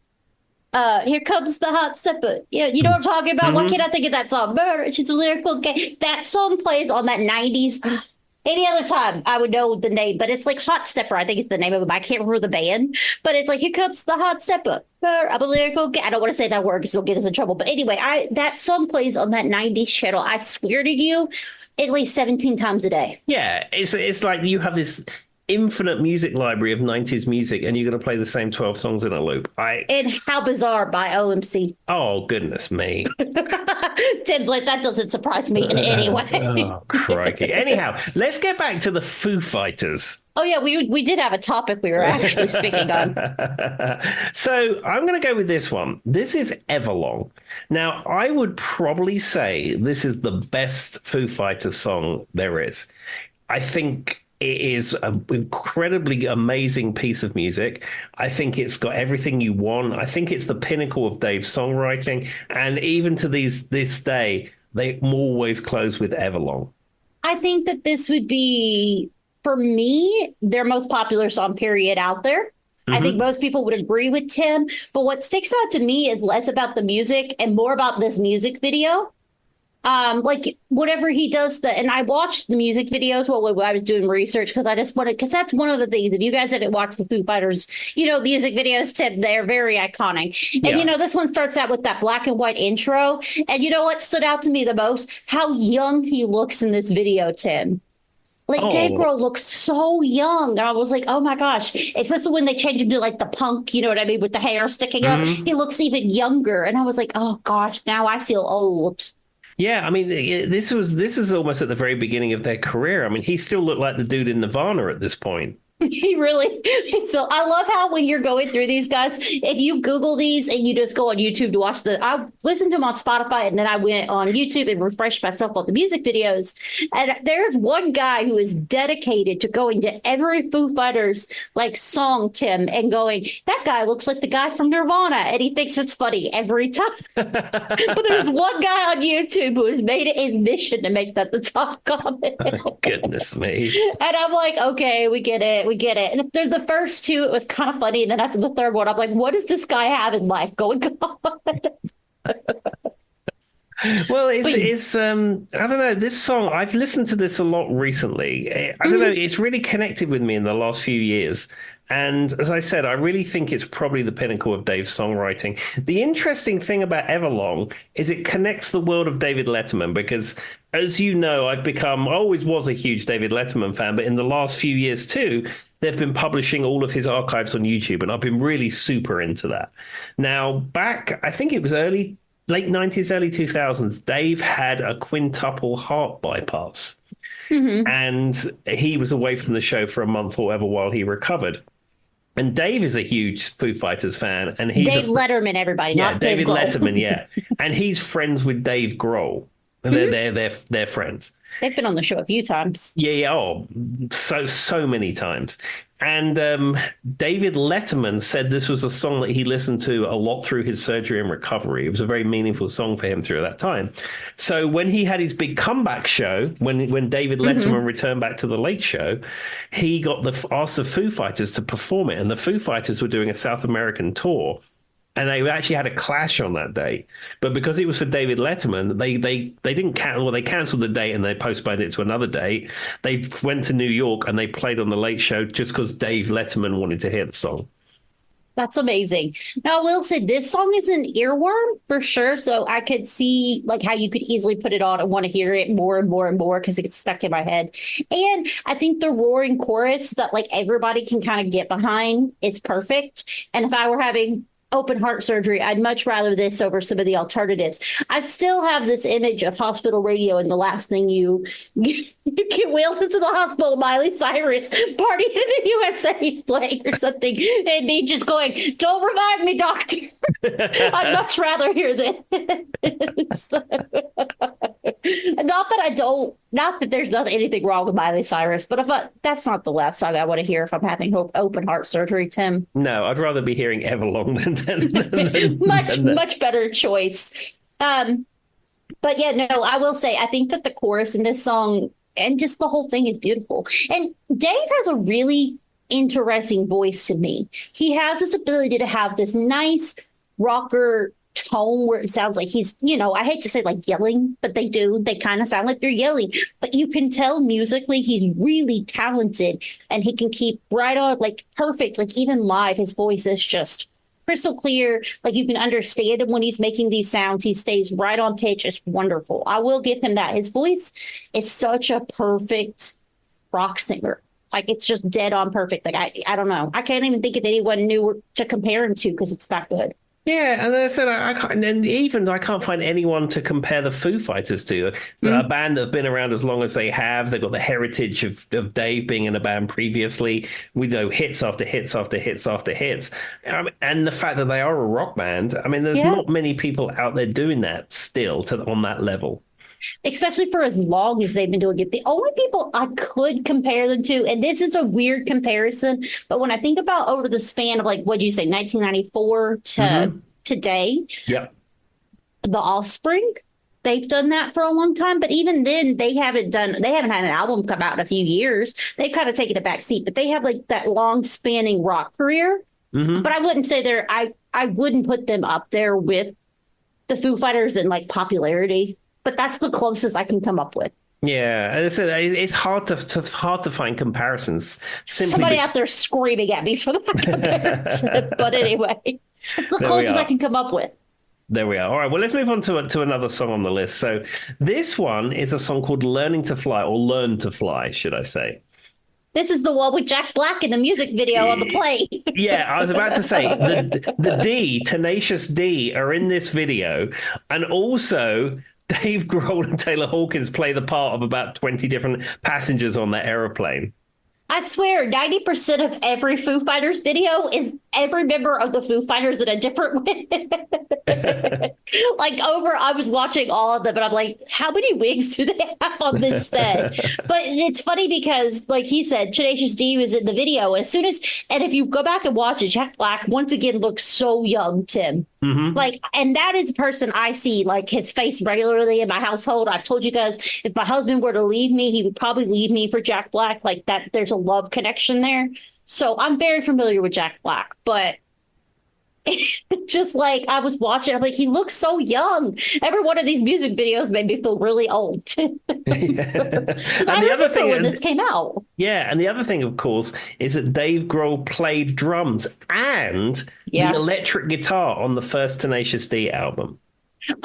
Here comes the hot stepper. Yeah, you know what I'm talking about? Why Mm-hmm. can't I think of that song? Murder, she's a lyrical gay. That song plays on that 90s. Any other time I would know the name, but it's like Hot Stepper. I think it's the name of it. But I can't remember the band. But it's like, here comes the hot stepper. I'm a lyrical gay. I don't want to say that word because it'll get us in trouble. But anyway, that song plays on that 90s channel. I swear to you, at least 17 times a day. Yeah, it's like you have this infinite music library of 90s music and you're going to play the same 12 songs in a loop. And How Bizarre by OMC. Oh, goodness me. Tim's like, that doesn't surprise me in any way. Oh, crikey. Anyhow, let's get back to the Foo Fighters. Oh yeah, we did have a topic we were actually speaking on. So I'm going to go with this one. This is Everlong. Now, I would probably say this is the best Foo Fighters song there is. I think it is an incredibly amazing piece of music. I think it's got everything you want. I think it's the pinnacle of Dave's songwriting. And even to this day, they always close with Everlong. I think that this would be, for me, their most popular song period out there. I think most people would agree with Tim. But what sticks out to me is less about the music and more about this music video. Like whatever he does, and I watched the music videos while I was doing research because I just wanted, because that's one of the things. If you guys didn't watch the Foo Fighters, music videos, Tim, they're very iconic. And Yeah. this one starts out with that black and white intro. And you know what stood out to me the most? How young he looks in this video, Tim. Like Dave Oh, Grohl looks so young. And I was like, oh my gosh. Especially when they change him to like the punk, you know what I mean, with the hair sticking up. He looks even younger. And I was like, oh gosh, now I feel old. Yeah, I mean, this is almost at the very beginning of their career. I mean, he still looked like the dude in Nirvana at this point. He really. So I love how when you're going through these guys, if you Google these and you just go on YouTube to watch I listened to them on Spotify and then I went on YouTube and refreshed myself on the music videos. And there's one guy who is dedicated to going to every Foo Fighters like song, Tim, and going, that guy looks like the guy from Nirvana. And he thinks it's funny every time. But there's one guy on YouTube who has made it his mission to make that the top comment. Oh, goodness me. And I'm like, okay, we get it. We get it. And after the first two, it was kind of funny. And then after the third one, I'm like, what does this guy have in life going on? Well, it's I don't know, this song, I've listened to this a lot recently. I don't know, it's really connected with me in the last few years. And as I said, I really think it's probably the pinnacle of Dave's songwriting. The interesting thing about Everlong is it connects the world of David Letterman because, as you know, I always was a huge David Letterman fan, but in the last few years too, they've been publishing all of his archives on YouTube, and I've been really super into that. Now, back, I think it was late 90s, early 2000s, Dave had a quintuple heart bypass. And he was away from the show for a month or whatever while he recovered. And Dave is a huge Foo Fighters fan, and he's Dave Letterman, everybody, not David Dave Grohl. Letterman, yeah, and he's friends with Dave Grohl, and they're friends. They've been on the show a few times. Yeah, oh, so many times. And David Letterman said this was a song that he listened to a lot through his surgery and recovery. It was a very meaningful song for him through that time. So when he had his big comeback show, when David Letterman returned back to the Late Show, he got asked the Foo Fighters to perform it, and the Foo Fighters were doing a South American tour. And they actually had a clash on that day. But because it was for David Letterman, they didn't cancel. Well, they canceled the date and they postponed it to another date. They went to New York and they played on the Late Show just because Dave Letterman wanted to hear the song. That's amazing. Now, I will say this song is an earworm for sure. So I could see like how you could easily put it on and want to hear it more and more and more because it gets stuck in my head. And I think the roaring chorus that like everybody can kind of get behind is perfect. And if I were having open heart surgery, I'd much rather this over some of the alternatives. I still have this image of hospital radio, and the last thing you get wheeled into the hospital, Miley Cyrus party in the USA's playing or something, and me just going, "Don't revive me, doctor." I'd much rather hear this. Not that there's anything wrong with Miley Cyrus, but that's not the last song I want to hear if I'm having open heart surgery, Tim. No, I'd rather be hearing Everlong than much better choice. But yeah, no, I will say I think that the chorus in this song and just the whole thing is beautiful. And Dave has a really interesting voice to me. He has this ability to have this nice rocker tone where it sounds like he's, I hate to say like yelling, but they kind of sound like they're yelling, but you can tell musically he's really talented and he can keep right on like perfect. Like even live, his voice is just crystal clear. Like you can understand him when he's making these sounds. He stays right on pitch. It's wonderful. I will give him that. His voice is such a perfect rock singer. Like it's just dead on perfect. Like I don't know. I can't even think of anyone new to compare him to because it's that good. Yeah, and I said I can't, and even I can't find anyone to compare the Foo Fighters to. A band that have been around as long as they have. They've got the heritage of Dave being in a band previously, with hits after hits after hits after hits, and the fact that they are a rock band. I mean, there's not many people out there doing that still on that level. Especially for as long as they've been doing it. The only people I could compare them to, and this is a weird comparison, but when I think about over the span of like, what'd you say, 1994 to today, yeah, The Offspring, they've done that for a long time. But even then, they haven't had an album come out in a few years. They've kind of taken a back seat, but they have like that long spanning rock career. But I wouldn't say I wouldn't put them up there with the Foo Fighters in like popularity. But that's the closest I can come up with. Yeah, it's hard to find comparisons. Somebody out there screaming at me for that comparison. But anyway, it's the closest I can come up with. There we are. All right, well, let's move on to another song on the list. So this one is a song called Learning to Fly, or Learn to Fly, should I say. This is the one with Jack Black in the music video on the plane. Yeah, I was about to say the Tenacious D are in this video, and also Dave Grohl and Taylor Hawkins play the part of about 20 different passengers on that aeroplane. I swear, 90% of every Foo Fighters video is every member of the Foo Fighters in a different way. I was watching all of them, and I'm like, how many wigs do they have on this set? But it's funny because, like he said, Tenacious D was in the video. And if you go back and watch it, Jack Black once again looks so young, Tim. Mm-hmm. And that is a person I see, like, his face regularly in my household. I've told you guys, if my husband were to leave me, he would probably leave me for Jack Black. Like that, there's a love connection there. So I'm very familiar with Jack Black, but just like I was watching, I'm like, he looks so young. Every one of these music videos made me feel really old. Yeah. And I remember when this came out. Yeah, and the other thing, of course, is that Dave Grohl played drums and the electric guitar on the first Tenacious D album.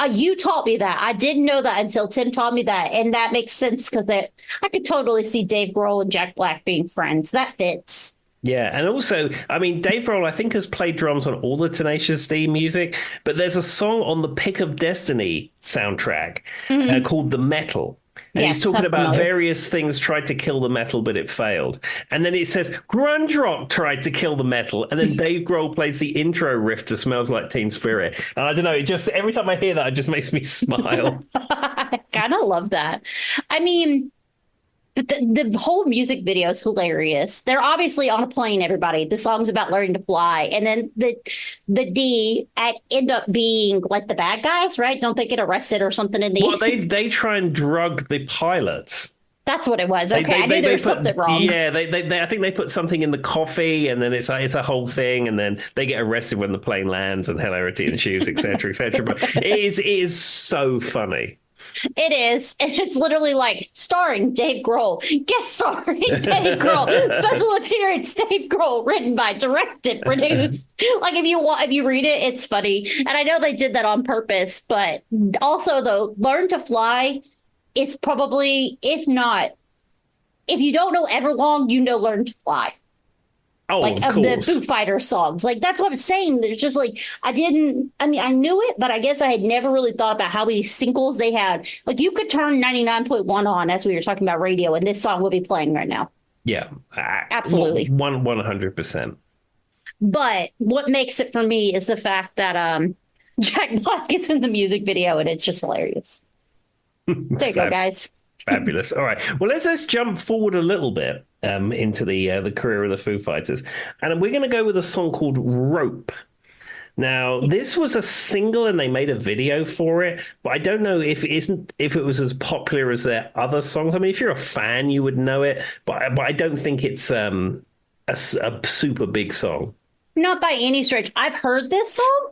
You taught me that. I didn't know that until Tim taught me that, and that makes sense because I could totally see Dave Grohl and Jack Black being friends. That fits. Yeah, and also, I mean, Dave Grohl, I think, has played drums on all the Tenacious D music, but there's a song on the Pick of Destiny soundtrack called The Metal. And he's talking about various things tried to kill the metal, but it failed. And then it says, grunge rock tried to kill the metal. And then Dave Grohl plays the intro riff to Smells Like Teen Spirit. And I don't know, every time I hear that, it just makes me smile. I kind of love that. I mean, the whole music video is hilarious. They're obviously on a plane, everybody. The song's about learning to fly. And then the D end up being like the bad guys, right? Don't they get arrested or something in the Well, they try and drug the pilots. That's what it was. Okay, I knew there was something wrong. Yeah, I think they put something in the coffee, and then it's a whole thing, and then they get arrested when the plane lands, and hilarity ensues, etc., etc. But it is so funny. It is. And it's literally like starring Dave Grohl, guest starring Dave Grohl, special appearance Dave Grohl, written by, directed, produced. Like if you read it, it's funny. And I know they did that on purpose, but also though, Learn to Fly is probably, if you don't know Everlong, you know Learn to Fly. Oh, like of the Foo Fighters songs. Like that's what I'm saying. There's just like I knew it, but I guess I had never really thought about how many singles they had. Like you could turn 99.1 on as we were talking about radio, and this song would be playing right now. Yeah. Absolutely. 100%. But what makes it for me is the fact that Jack Black is in the music video and it's just hilarious. There you go, guys. Fabulous. All right. Well, let's jump forward a little bit into the career of the Foo Fighters, and we're going to go with a song called "Rope." Now, this was a single, and they made a video for it, but I don't know if it was as popular as their other songs. I mean, if you're a fan, you would know it, but I don't think it's a super big song. Not by any stretch. I've heard this song,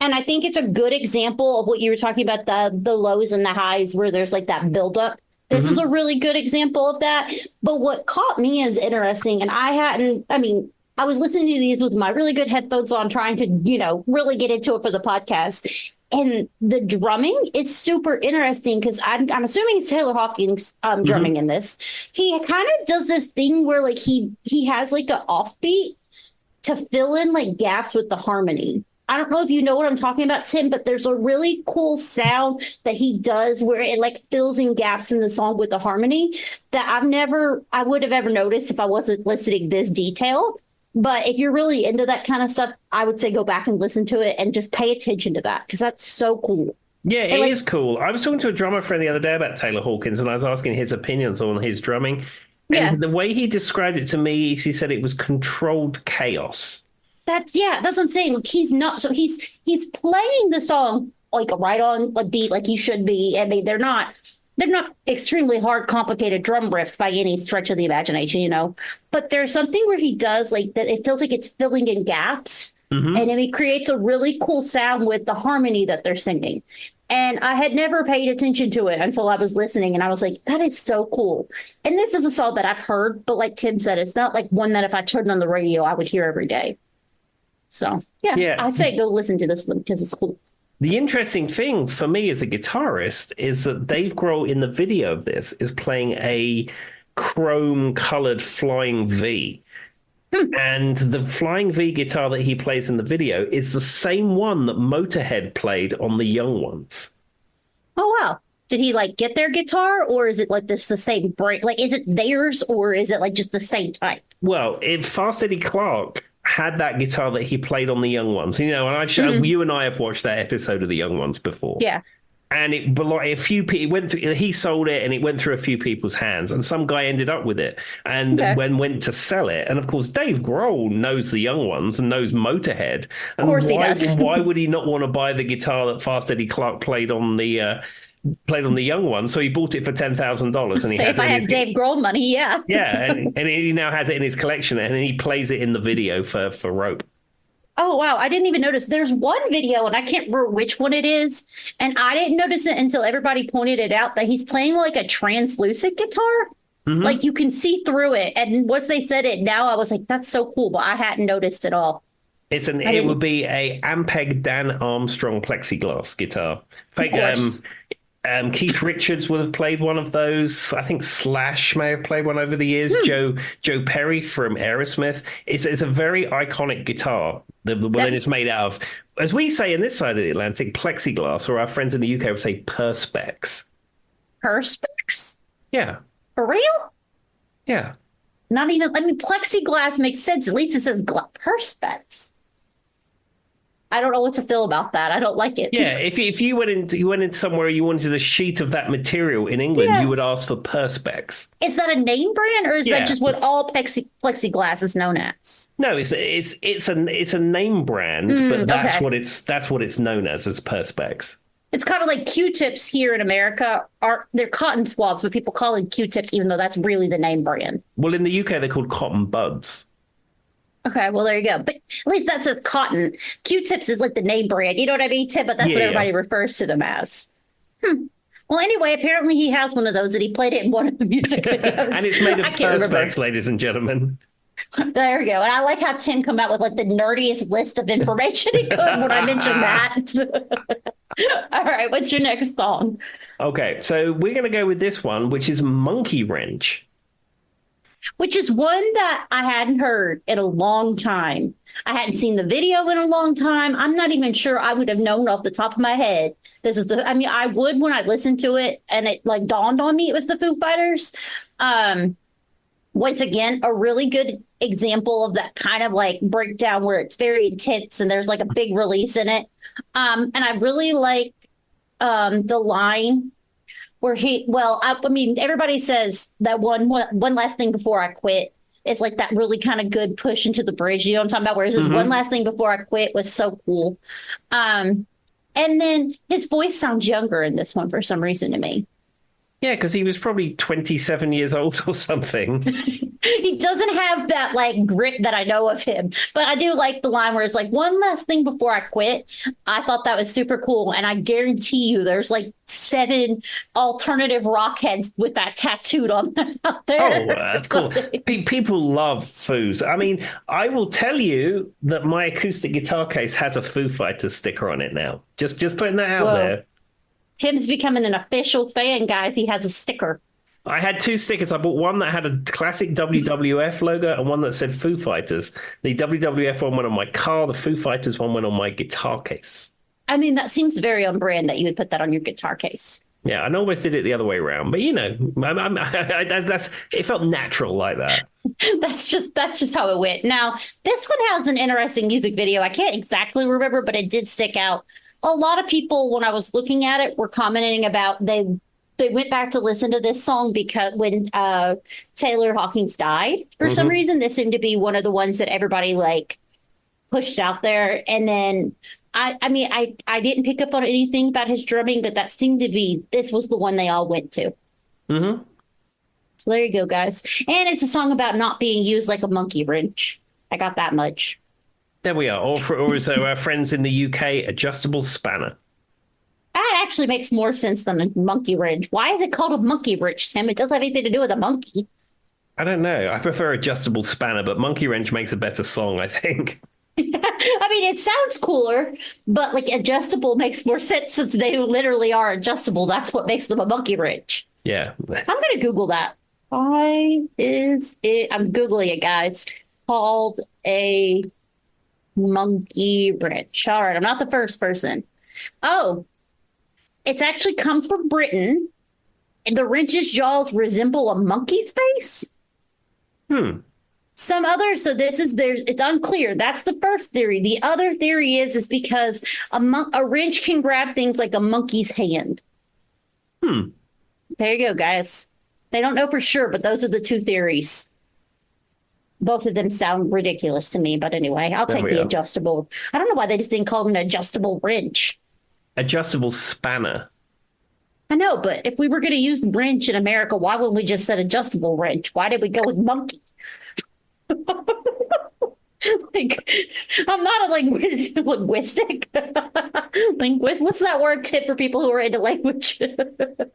and I think it's a good example of what you were talking about, the lows and the highs where there's like that buildup. This is a really good example of that. But what caught me as interesting, and I was listening to these with my really good headphones on, trying to, really get into it for the podcast. And the drumming, it's super interesting because I'm assuming it's Taylor Hawkins drumming in this. He kind of does this thing where like he has like an offbeat to fill in like gaps with the harmony. I don't know if you know what I'm talking about, Tim, but there's a really cool sound that he does where it like fills in gaps in the song with the harmony that I would have ever noticed if I wasn't listening this detailed. But if you're really into that kind of stuff, I would say go back and listen to it and just pay attention to that because that's so cool. Yeah, it is cool. I was talking to a drummer friend the other day about Taylor Hawkins, and I was asking his opinions on his drumming. And the way he described it to me is he said it was controlled chaos. That's what I'm saying. Like he's playing the song like right on a beat like he should be. I mean, they're not extremely hard, complicated drum riffs by any stretch of the imagination, But there's something where he does like that. It feels like it's filling in gaps, and then he creates a really cool sound with the harmony that they're singing. And I had never paid attention to it until I was listening, and I was like, that is so cool. And this is a song that I've heard, but like Tim said, it's not like one that if I turned on the radio, I would hear every day. So, yeah. I say go listen to this one because it's cool. The interesting thing for me as a guitarist is that Dave Grohl in the video of this is playing a chrome-colored Flying V. And the Flying V guitar that he plays in the video is the same one that Motorhead played on the Young Ones. Oh wow. Did he like get their guitar, or is it like this the same brand? Like, is it theirs, or is it like just the same type? Well, if Fast Eddie Clark had that guitar that he played on the Young Ones, and I've shown Mhm. you and I have watched that episode of the Young Ones before. Yeah. And it but like a few people went through. He sold it, and it went through a few people's hands, and some guy ended up with it, and Okay. when went to sell it, and of course Dave Grohl knows the Young Ones and knows Motorhead, Of and course he why does. why would he not want to buy the guitar that Fast Eddie Clark played on the Young One? So he bought it for $10,000, and he Say has if it I in had his Dave Grohl money, yeah. yeah, and he now has it in his collection, and he plays it in the video for Rope. Oh wow, I didn't even notice. There's one video, and I can't remember which one it is, and I didn't notice it until everybody pointed it out that he's playing like a translucent guitar. Mm-hmm. Like you can see through it. And once they said it, now I was like, that's so cool, but I hadn't noticed at all. I It would didn't, be a Ampeg Dan Armstrong plexiglass guitar. of Fake, course. Keith Richards would have played one of those. I think Slash may have played one over the years. Hmm. Joe Perry from Aerosmith. It's a very iconic guitar. The one That it's made out of, as we say in this side of the Atlantic, plexiglass, or our friends in the UK would say perspex. perspex. Yeah, For real? yeah. Not even, I mean, plexiglass makes sense. At least it says perspex. I don't know what to feel about that. I don't like it. Yeah, if you went into somewhere you wanted a sheet of that material in England, you Yeah. would ask for perspex. Is that a name brand, or is that Yeah. just what all plexiglass is known as? No, it's a name brand, but Okay. that's what it's known as perspex. It's kind of like Q-tips here in America. They're cotton swabs, but people call them Q-tips, even though that's really the name brand. Well, in the UK they're called cotton buds. Okay, well there you go. But at least that's a cotton. Q-tips is like the name brand. You know what I mean, Tip? But that's what Yeah, everybody refers to them as. Well, anyway, apparently he has one of those, and he played it in one of the music videos. and it's made of I can't remember. perspex, ladies and gentlemen. There we go. And I like how Tim come out with like the nerdiest list of information he could when I mentioned that. All right, what's your next song? Okay, so we're going to go with this one, which is Monkey Wrench. Which is one that I hadn't heard in a long time. I hadn't seen the video in a long time. I'm not even sure I would have known off the top of my head. This was I mean, I would when I listened to it and it like dawned on me it was the Foo Fighters. Once again, a really good example of that kind of like breakdown where it's very intense and there's like a big release in it. And I really like the line where I mean, everybody says that one last thing before I quit is like that really kind of good push into the bridge. You know what I'm talking about? Whereas this one last thing before I quit was so cool. And then his voice sounds younger in this one for some reason to me. Yeah, because he was probably 27 years old or something. He doesn't have that like grit that I know of him, but I do like the line where it's like one last thing before I quit. I thought that was super cool, and I guarantee you, there's like 7 alternative rock heads with that tattooed on them out there. Oh, of course. People love Foos. I mean, I will tell you that my acoustic guitar case has a Foo Fighters sticker on it now. Just putting that out Whoa. there. Tim's becoming an official fan, guys. He has a sticker. I had 2 stickers. I bought one that had a classic WWF logo and one that said Foo Fighters. The WWF one went on my car. The Foo Fighters one went on my guitar case. I mean, that seems very on brand that you would put that on your guitar case. Yeah, I always did it the other way around, but it felt natural like that. That's just how it went. Now, this one has an interesting music video. I can't exactly remember, but it did stick out. A lot of people, when I was looking at it, were commenting about they went back to listen to this song because when Taylor Hawkins died, for some reason, this seemed to be one of the ones that everybody like pushed out there. And then I mean, I didn't pick up on anything about his drumming, but that seemed to be this was the one they all went to. Mm-hmm. So there you go, guys. And it's a song about not being used like a monkey wrench. I got that much. There we are. Or as our friends in the UK, adjustable spanner. That actually makes more sense than a monkey wrench. Why is it called a monkey wrench, Tim? It doesn't have anything to do with a monkey. I don't know. I prefer adjustable spanner, but monkey wrench makes a better song, I think. I mean, it sounds cooler, but like adjustable makes more sense since they literally are adjustable. That's what makes them a monkey wrench. Yeah. I'm going to Google that. Why is it? I'm Googling it, guys. Called a monkey wrench. All right. I'm not the first person. Oh, It actually comes from Britain, and the wrench's jaws resemble a monkey's face. Hmm. Some others, so it's unclear. That's the first theory. The other theory is because a wrench can grab things like a monkey's hand. Hmm. There you go, guys. They don't know for sure, but those are the two theories. Both of them sound ridiculous to me, but anyway, I'll take the adjustable. I don't know why they just didn't call it an adjustable wrench. Adjustable spanner. I know, but if we were going to use wrench in America, why wouldn't we just say adjustable wrench? Why did we go with monkey? Like, I'm not a linguistic. What's that word tip for people who are into language?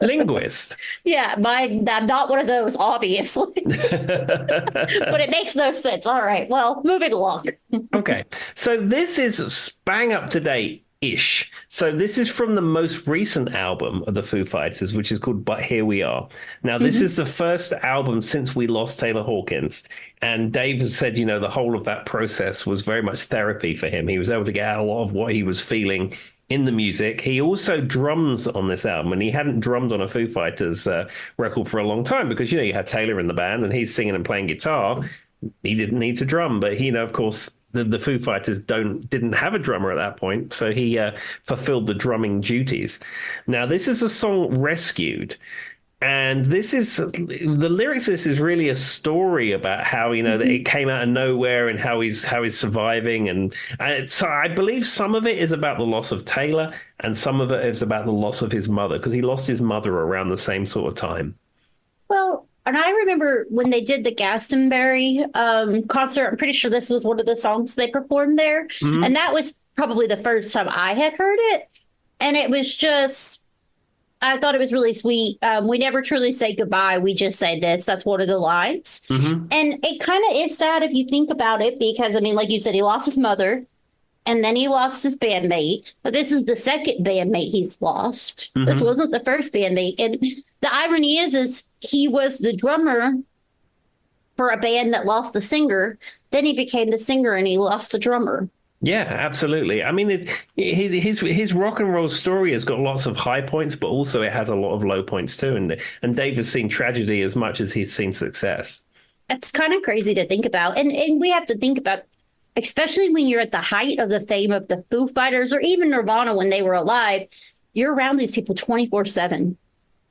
Linguist. Yeah, I'm not one of those, obviously. But it makes no sense. All right, well, moving along. Okay, so this is bang up to date ish. So this is from the most recent album of the Foo Fighters, which is called But Here We Are. Now, this is the first album since we lost Taylor Hawkins. And Dave has said, the whole of that process was very much therapy for him. He was able to get out a lot of what he was feeling in the music. He also drums on this album, and he hadn't drummed on a Foo Fighters record for a long time because, you had Taylor in the band and he's singing and playing guitar. He didn't need to drum, but he, of course, the Foo Fighters didn't have a drummer at that point, so he fulfilled the drumming duties. Now, this is a song, Rescued, and the lyrics of this is really a story about how, that it came out of nowhere and how he's surviving. And so I believe some of it is about the loss of Taylor and some of it is about the loss of his mother, because he lost his mother around the same sort of time. Well, and I remember when they did the Glastonbury concert, I'm pretty sure this was one of the songs they performed there. Mm-hmm. And that was probably the first time I had heard it. And it was just, I thought it was really sweet. We never truly say goodbye. We just say this. That's one of the lines. Mm-hmm. And it kind of is sad if you think about it, because, like you said, he lost his mother and then he lost his bandmate. But this is the second bandmate he's lost. Mm-hmm. This wasn't the first bandmate. And the irony is he was the drummer for a band that lost the singer. Then he became the singer and he lost the drummer. Yeah, absolutely. His rock and roll story has got lots of high points, but also it has a lot of low points too. And Dave has seen tragedy as much as he's seen success. That's kind of crazy to think about. And we have to think about, especially when you're at the height of the fame of the Foo Fighters or even Nirvana when they were alive, you're around these people 24/7.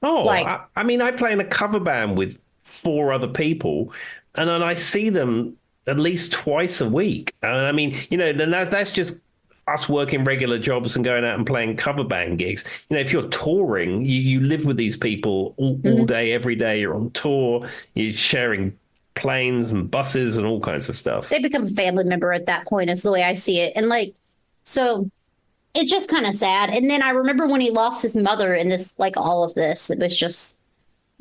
Oh, I play in a cover band with 4 other people, and then I see them at least twice a week. Then that's just us working regular jobs and going out and playing cover band gigs. If you're touring, you live with these people all day, every day. You're on tour, you're sharing planes and buses and all kinds of stuff. They become a family member at that point, is the way I see it. And so it's just kind of sad. And then I remember when he lost his mother in this, all of this, it's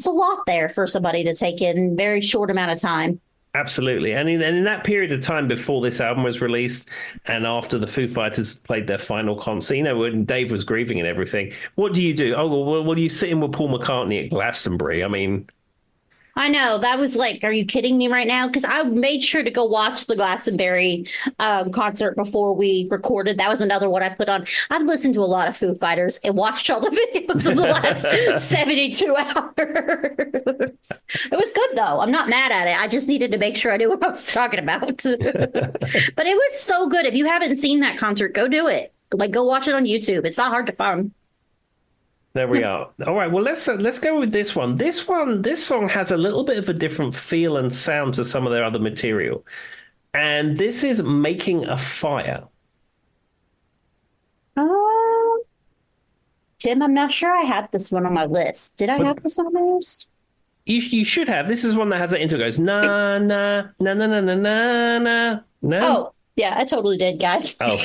a lot there for somebody to take in a very short amount of time. Absolutely. And in that period of time before this album was released and after the Foo Fighters played their final concert, when Dave was grieving and everything, what do you do? Oh, well, you sit in with Paul McCartney at Glastonbury. I know. That was are you kidding me right now? Because I made sure to go watch the Glastonbury concert before we recorded. That was another one I put on. I've listened to a lot of Foo Fighters and watched all the videos in the last 72 hours. It was good, though. I'm not mad at it. I just needed to make sure I knew what I was talking about. But it was so good. If you haven't seen that concert, go do it. Go watch it on YouTube. It's not hard to find. There we are. All right. Well, let's go with this one. This song has a little bit of a different feel and sound to some of their other material. And this is Making a Fire. Tim, I'm not sure I had this one on my list. Did I have this one on my list? You should have. This is one that has that intro. It goes, na, na, na, na, na, na, na, na. No? Oh. Yeah, I totally did, guys. Oh.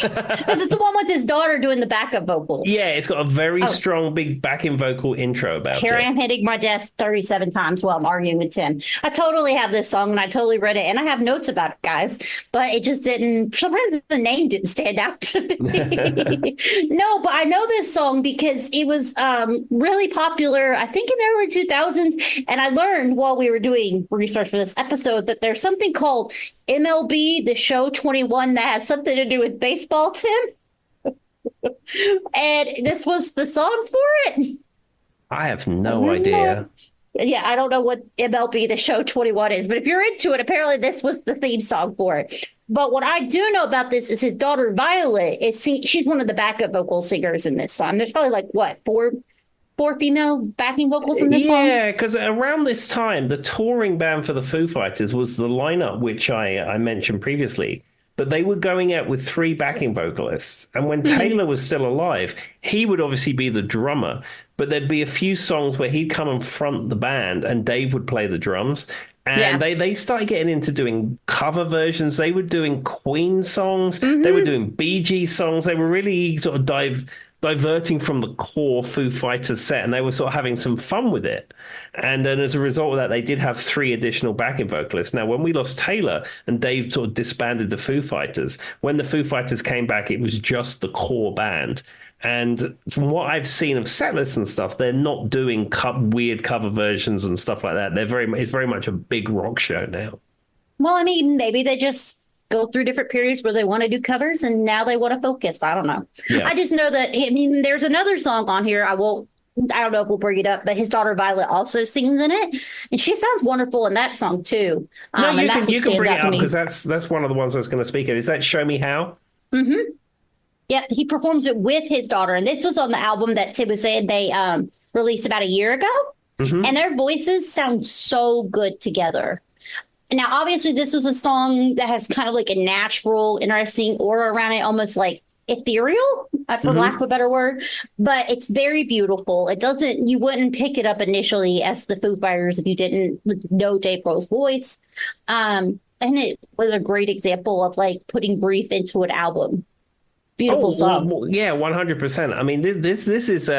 This is the one with his daughter doing the backup vocals. Yeah, it's got a very strong, big backing vocal intro about Here it. I am hitting my desk 37 times while I'm arguing with Tim. I totally have this song, and I totally read it, and I have notes about it, guys. But it just didn't, for some reason, the name didn't stand out to me. No, but I know this song because it was really popular, I think, in the early 2000s. And I learned while we were doing research for this episode that there's something called MLB, the show 21, that has something to do with baseball, Tim. And this was the song for it. I have no idea. Yeah, I don't know what MLB The Show 21 is, but if you're into it, apparently this was the theme song for it. But what I do know about this is his daughter Violet she's one of the backup vocal singers in this song. There's probably like what four female backing vocals in this song. Yeah, because around this time, the touring band for the Foo Fighters was the lineup which I mentioned previously. But they were going out with three backing vocalists. And when Taylor was still alive, he would obviously be the drummer. But there'd be a few songs where he'd come and front the band and Dave would play the drums. And Yeah. they started getting into doing cover versions. They were doing Queen songs. They were doing Bee Gees songs. They were really sort of diverting from the core Foo Fighters set, and they were sort of having some fun with it. And then as a result of that, they did have three additional backing vocalists. Now, when we lost Taylor and Dave sort of disbanded the Foo Fighters, when the Foo Fighters came back, it was just the core band. And from what I've seen of set lists and stuff, they're not doing weird cover versions and stuff like that. It's very much a big rock show now. Well, I mean, maybe they just go through different periods where they want to do covers and now they want to focus. I don't know. Yeah. I just know that, I mean, there's another song on here. I don't know if we'll bring it up, but his daughter Violet also sings in it. And she sounds wonderful in that song too. No, and that's you what can stands bring out it to up me. because that's one of the ones I was going to speak of. Is that Show Me How? Yeah, he performs it with his daughter. And this was on the album that Tim was saying they released about a year ago. And their voices sound so good together. Now, obviously, this was a song that has kind of like a natural, interesting aura around it, almost like ethereal, for lack of a better word. But it's very beautiful. You wouldn't pick it up initially as the Foo Fighters if you didn't know Dave Grohl's voice. And it was a great example of like putting grief into an album. Beautiful song. Well, yeah, 100%. I mean, this is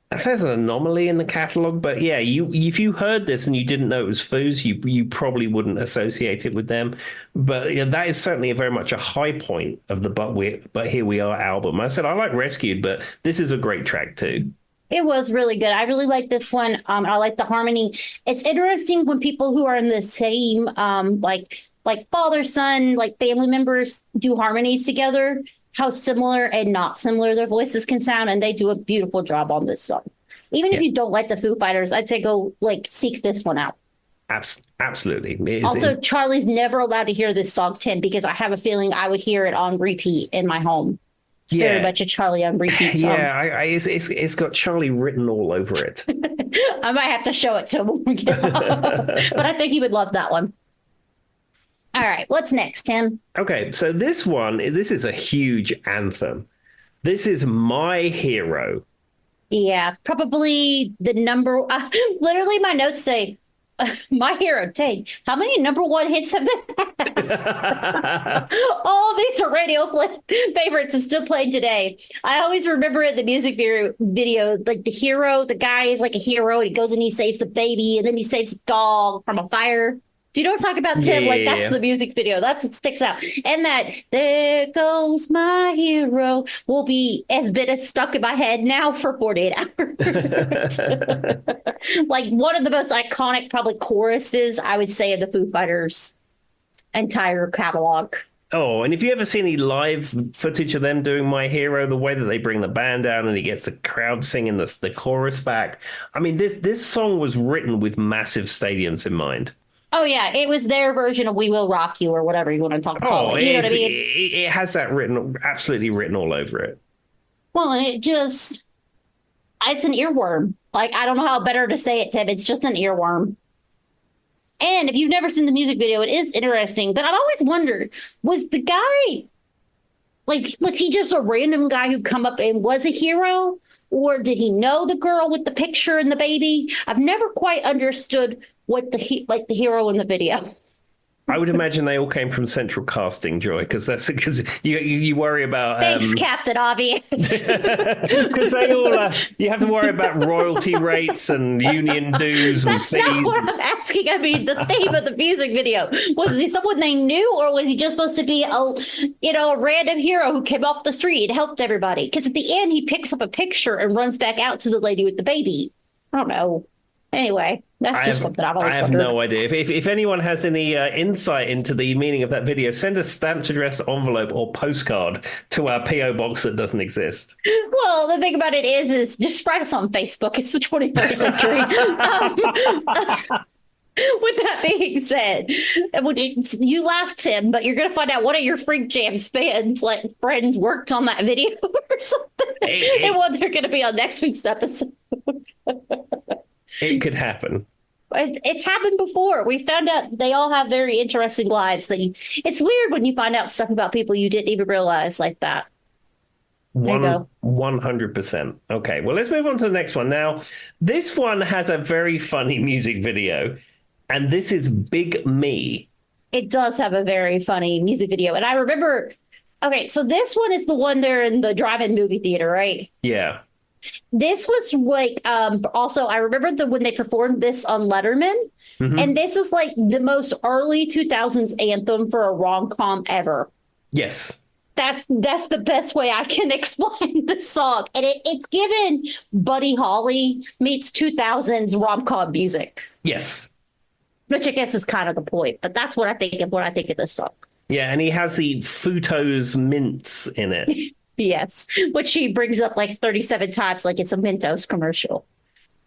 it says an anomaly in the catalog, but yeah, if you heard this and you didn't know it was Foos, you probably wouldn't associate it with them. But yeah, that is certainly very much a high point of the But Here We Are album. I said I like Rescued, but this is a great track too. It was really good. I really like this one. I like the harmony. It's interesting when people who are in the same like father son like family members do harmonies together, how similar and not similar their voices can sound, and they do a beautiful job on this song. Even if you don't like the Foo Fighters, I'd say go like seek this one out. Absolutely. Also, Charlie's never allowed to hear this song, Tim, because I have a feeling I would hear it on repeat in my home. It's very much a Charlie on repeat song. Yeah, it's got Charlie written all over it. I might have to show it to him when we get off. But I think he would love that one. All right, what's next, Tim? Okay, so this is a huge anthem. This is My Hero. Yeah, probably the number. Literally, my notes say, "My Hero." Take how many number one hits have they had? All these are favorites and still played today. I always remember it, the music video, like the hero, the guy is like a hero, and he goes and he saves the baby, and then he saves the dog from a fire. Do you know what I'm talking about, Tim? Yeah, like, that's yeah. the music video. That's what sticks out. And that, there goes my hero, will be has been stuck in my head now for 48 hours. Like, one of the most iconic, probably, choruses, I would say, of the Foo Fighters' entire catalog. Oh, and if you ever see any live footage of them doing My Hero, the way that they bring the band down and he gets the crowd singing the chorus back, I mean, this song was written with massive stadiums in mind. Oh, yeah. It was their version of We Will Rock You or whatever you want to call it. You know what I mean? It has that absolutely written all over it. Well, and it's an earworm. Like, I don't know how better to say it, Tim. It's just an earworm. And if you've never seen the music video, it is interesting. But I've always wondered, was the guy, like, was he just a random guy who come up and was a hero? Or did he know the girl with the picture and the baby? I've never quite understood what the hero in the video. I would imagine they all came from central casting, Joy, because you worry about. Thanks, Captain Obvious. Because they all you have to worry about royalty rates and union dues and That's fees. not what I'm asking. I mean, the theme of the music video, was he someone they knew, or was he just supposed to be a random hero who came off the street and helped everybody? Because at the end, he picks up a picture and runs back out to the lady with the baby. I don't know. Anyway. That's just something I've I always have wondered. no idea. If anyone has any insight into the meaning of that video, send a stamped address envelope or postcard to our PO box that doesn't exist. Well, the thing about it is just spread us on Facebook. It's the 21st century. With that being said, you laughed, Tim, but you're going to find out one of your Freak Jams fans, like friends, worked on that video or something, and one they're going to be on next week's episode. It could happen. It's happened before. We found out they all have very interesting lives. It's weird when you find out stuff about people you didn't even realize like that. There you go. 100%. Okay, well, let's move on to the next one. Now, this one has a very funny music video, and this is Big Me. It does have a very funny music video. And I remember, okay, so this one is the one there in the drive-in movie theater, right? Yeah. This was like also I remember when they performed this on Letterman, and this is like the most early 2000s anthem for a rom-com ever. Yes. That's the best way I can explain this song. And it's given Buddy Holly meets 2000s rom-com music. Yes. Which I guess is kind of the point, but that's what I think of when I think of this song. Yeah, and he has the Futo's mints in it. Yes, which he brings up like 37 times, like it's a Mentos commercial.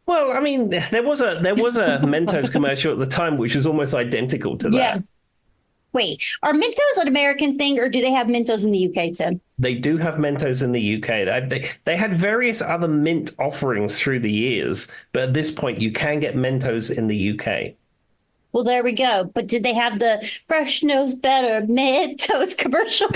Well, I mean, there was a Mentos commercial at the time which was almost identical to that. Yeah. Wait, are Mentos an American thing, or do they have Mentos in the UK, Tim? They do have Mentos in the UK. They had various other mint offerings through the years, but at this point, you can get Mentos in the UK. Well, there we go. But did they have the fresh knows better Mentos commercial,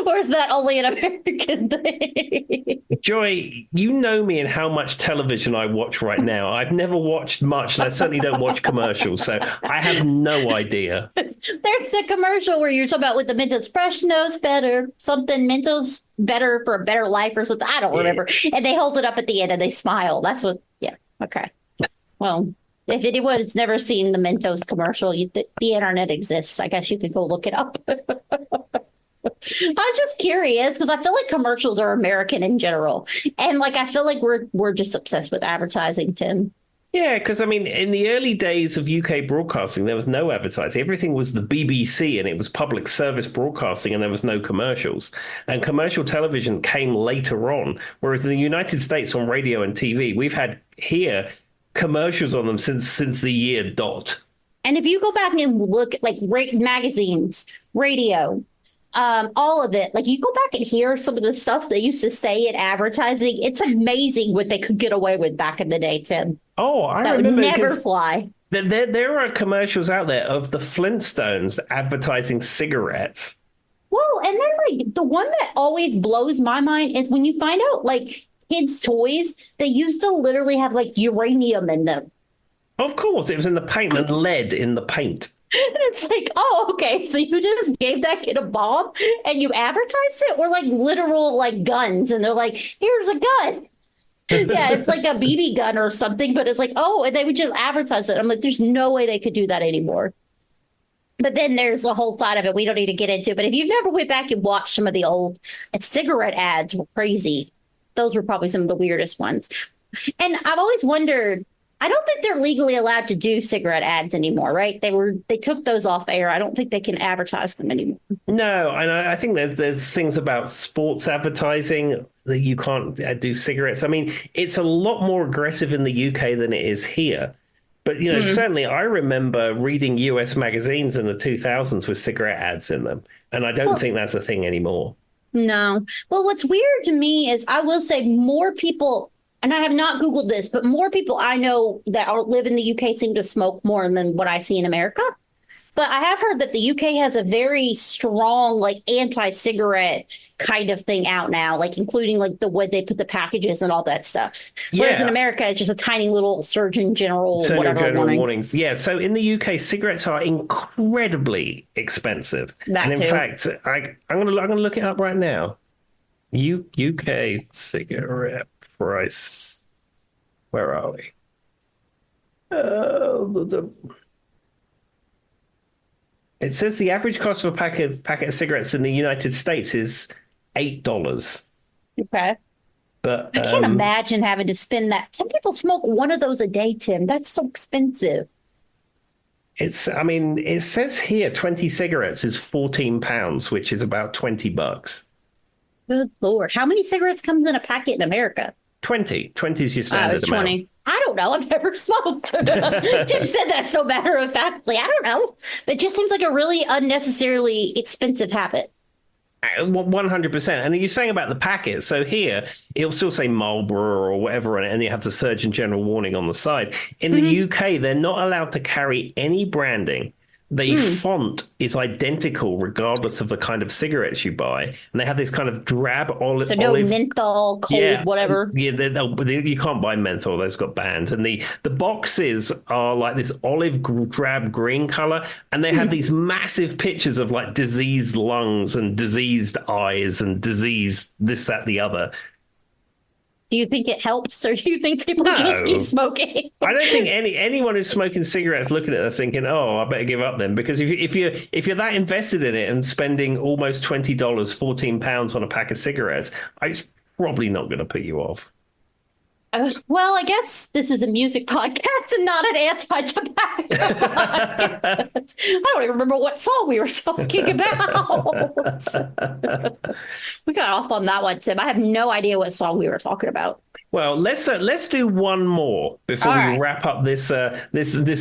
or is that only an American thing? Joy, you know me and how much television I watch right now. I've never watched much, and I certainly don't watch commercials, so I have no idea. There's a commercial where you're talking about with the Mentos fresh knows better, something Mentos better for a better life or something. I don't remember. And they hold it up at the end and they smile. That's what, yeah. Okay. Well, if anyone's never seen the Mentos commercial, the internet exists. I guess you could go look it up. I was just curious because I feel like commercials are American in general, and like I feel like we're just obsessed with advertising, Tim. Yeah, because I mean, in the early days of UK broadcasting, there was no advertising. Everything was the BBC, and it was public service broadcasting, and there was no commercials. And commercial television came later on, whereas in the United States on radio and TV, we've had here commercials on them since the year dot. And if you go back and look at like magazines, radio, all of it, like you go back and hear some of the stuff they used to say in advertising, it's amazing what they could get away with back in the day, Tim. Oh, I that remember. Would never fly. There are commercials out there of the Flintstones advertising cigarettes. Well, and then like the one that always blows my mind is when you find out like kids' toys, they used to literally have like uranium in them. Of course, it was in the paint and lead in the paint. And it's like, oh, okay, so you just gave that kid a bomb and you advertised it, or like literal like guns, and they're like, here's a gun. Yeah, it's like a BB gun or something, but it's like, oh, and they would just advertise it. I'm like, there's no way they could do that anymore. But then there's the whole side of it we don't need to get into. But if you've never went back and watched some of the old cigarette ads, were crazy. Those were probably some of the weirdest ones. And I've always wondered, I don't think they're legally allowed to do cigarette ads anymore, right? They took those off air. I don't think they can advertise them anymore. No, and I think there's things about sports advertising that you can't do cigarettes. I mean, it's a lot more aggressive in the UK than it is here. But, you know, certainly I remember reading US magazines in the 2000s with cigarette ads in them. And I don't think that's a thing anymore. No. Well, what's weird to me is I will say more people, and I have not Googled this, but more people I know that live in the UK seem to smoke more than what I see in America. But I have heard that the UK has a very strong, like, anti-cigarette kind of thing out now, like including like the way they put the packages and all that stuff. Whereas in America, it's just a tiny little Surgeon General warnings. Yeah. So in the UK, cigarettes are incredibly expensive. And in fact, I'm gonna look it up right now. UK cigarette price. Where are we? It says the average cost of a packet of cigarettes in the United States is $8. Okay. But I can't imagine having to spend that. Some people smoke one of those a day, Tim. That's so expensive. I mean, it says here 20 cigarettes is £14, which is about $20. Good Lord. How many cigarettes comes in a packet in America? 20 is your It was standard amount. 20. I don't know. I've never smoked. Tim said that so matter of factly. I don't know. It just seems like a really unnecessarily expensive habit. 100%. And you're saying about the packet. So here, it'll still say Marlboro or whatever on it, and you have the Surgeon General warning on the side. In the UK, they're not allowed to carry any branding. The font is identical regardless of the kind of cigarettes you buy. And they have this kind of drab So no olive. menthol, cold, Yeah, whatever. yeah. You can't buy menthol; those got banned. And the boxes are like this olive drab green color, and they have these massive pictures of like diseased lungs and diseased eyes and diseased this, that, the other. Do you think it helps, or do you think people just keep No. smoking? I don't think anyone who's smoking cigarettes looking at us thinking, "Oh, I better give up then," because if you're that invested in it and spending almost $20, £14 on a pack of cigarettes, it's probably not going to put you off. Well, I guess this is a music podcast and not an anti-tobacco podcast. I don't even remember what song we were talking about. We got off on that one, Tim. I have no idea what song we were talking about. Well, let's do one more before All we right. wrap up this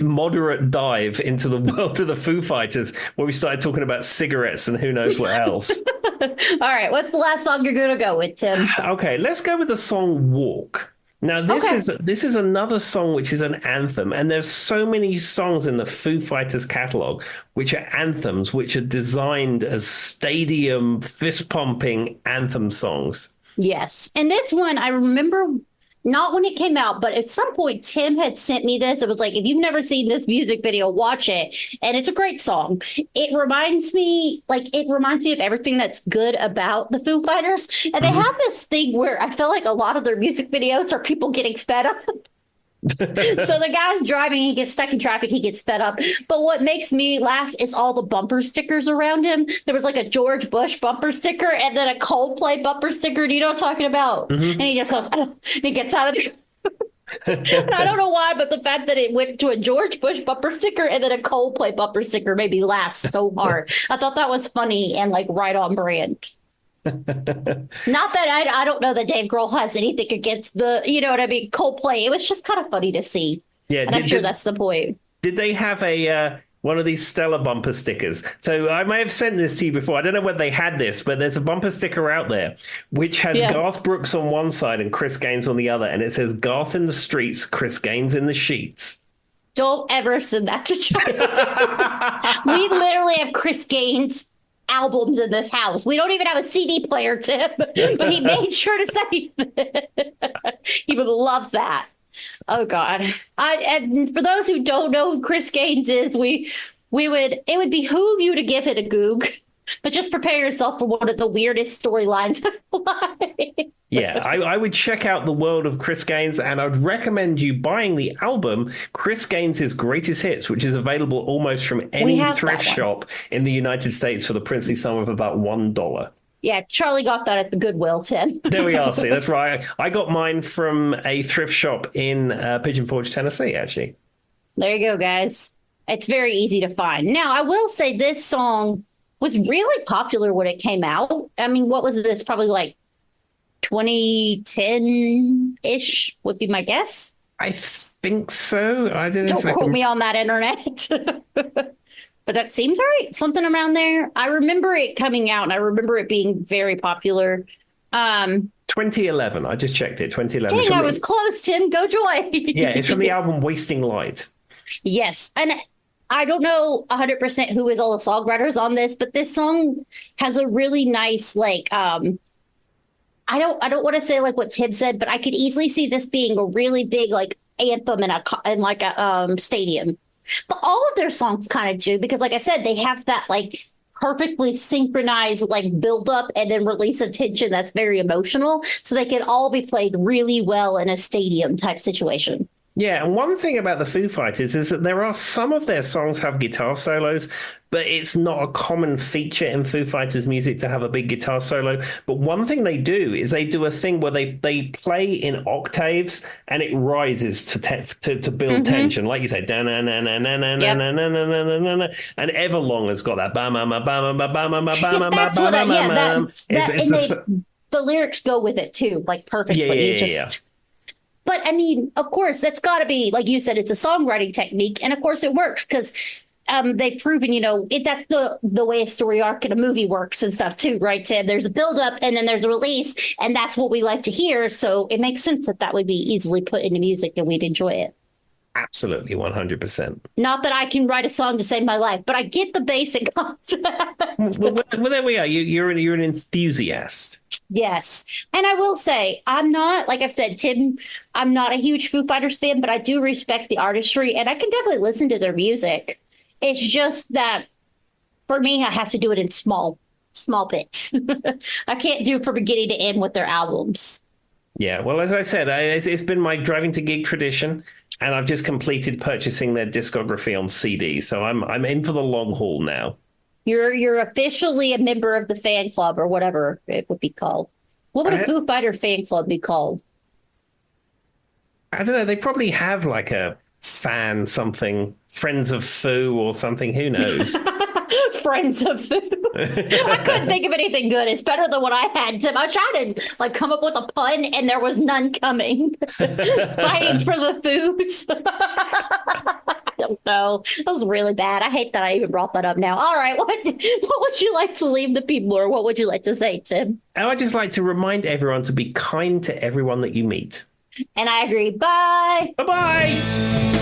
moderate dive into the world of the Foo Fighters, where we started talking about cigarettes and who knows what else. All right. What's the last song you're going to go with, Tim? Okay, let's go with the song "Walk." Now, this is another song which is an anthem, and there's so many songs in the Foo Fighters catalog which are anthems, which are designed as stadium fist pumping anthem songs. Yes. And this one, I remember not when it came out, but at some point, Tim had sent me this. It was like, if you've never seen this music video, watch it. And it's a great song. It reminds me of everything that's good about the Foo Fighters. And they have this thing where I feel like a lot of their music videos are people getting fed up. So the guy's driving, he gets stuck in traffic, he gets fed up. But what makes me laugh is all the bumper stickers around him. There was like a George Bush bumper sticker and then a Coldplay bumper sticker. Do you know what I'm talking about? And he just goes, and he gets out of the. And I don't know why, but the fact that it went to a George Bush bumper sticker and then a Coldplay bumper sticker made me laugh so hard. I thought that was funny and like right on brand. Not that I don't know that Dave Grohl has anything against Coldplay. It was just kind of funny to see. Yeah, And I'm sure that's the point. Did they have a one of these Stella bumper stickers? So I may have sent this to you before. I don't know whether they had this, but there's a bumper sticker out there which has Garth Brooks on one side and Chris Gaines on the other, and it says Garth in the streets, Chris Gaines in the sheets. Don't ever send that to China. We literally have Chris Gaines albums in this house. We don't even have a CD player, Tim, but he made sure to say that. He would love that. Oh God. And for those who don't know who Chris Gaines is, it would behoove you to give it a goog, but just prepare yourself for one of the weirdest storylines of life. Yeah, I would check out the world of Chris Gaines, and I'd recommend you buying the album Chris Gaines' Greatest Hits, which is available almost from any thrift shop in the United States for the princely sum of about $1. Yeah, Charlie got that at the Goodwill, Tim. There we are. See, that's right. I got mine from a thrift shop in Pigeon Forge, Tennessee, actually. There you go, guys. It's very easy to find. Now, I will say this song was really popular when it came out. I mean, what was this? Probably like 2010-ish would be my guess. I think so. I don't know. Don't quote me on that, internet. But that seems right. Something around there. I remember it coming out, and I remember it being very popular. 2011. I just checked it. 2011. Dang, I was close, Tim. Go Joy. Yeah, it's from the album Wasting Light. Yes. And I don't know 100% who is all the songwriters on this, but this song has a really nice, like, I don't want to say like what Tim said, but I could easily see this being a really big like anthem in a stadium. But all of their songs kind of do, because like I said, they have that like perfectly synchronized like build up and then release of tension that's very emotional. So they can all be played really well in a stadium type situation. Yeah, and one thing about the Foo Fighters is that there are some of their songs have guitar solos, but it's not a common feature in Foo Fighters music to have a big guitar solo. But one thing they do is they do a thing where they play in octaves and it rises to build tension, like you said, and Yep. Everlong has got that bam bam bam bam bam bam bam Yeah, bam that's bam what I, bam yeah, bam. that, It's and the the lyrics go with it too, like yeah perfectly. yeah It yeah yeah. just, but I mean, of course, that's got to be, like you said, it's a songwriting technique. And of course, it works because they've proven, that's the way a story arc in a movie works and stuff too, right, Tim? There's a build up and then there's a release, and that's what we like to hear. So it makes sense that that would be easily put into music and we'd enjoy it. Absolutely 100%. Not that I can write a song to save my life, but I get the basic concept. Well, there we are. You're an enthusiast. Yes. And I will say, I'm not, like I've said, Tim, I'm not a huge Foo Fighters fan, but I do respect the artistry and I can definitely listen to their music. It's just that for me, I have to do it in small bits. I can't do from beginning to end with their albums. Yeah, well, as I said, it's been my driving to gig tradition, and I've just completed purchasing their discography on CD, so I'm in for the long haul now. You're officially a member of the fan club or whatever it would be called. What would a I, Foo Fighter fan club be called? I don't know. They probably have like a fan something, Friends of Foo or something. Who knows? Friends of Food. I couldn't think of anything good. It's better than what I had, Tim. I was trying to like come up with a pun and there was none coming. Fighting for the foods. I don't know. That was really bad. I hate that I even brought that up now. All right. What would you like to leave the people, or what would you like to say, Tim? I would just like to remind everyone to be kind to everyone that you meet. And I agree. Bye. Bye bye.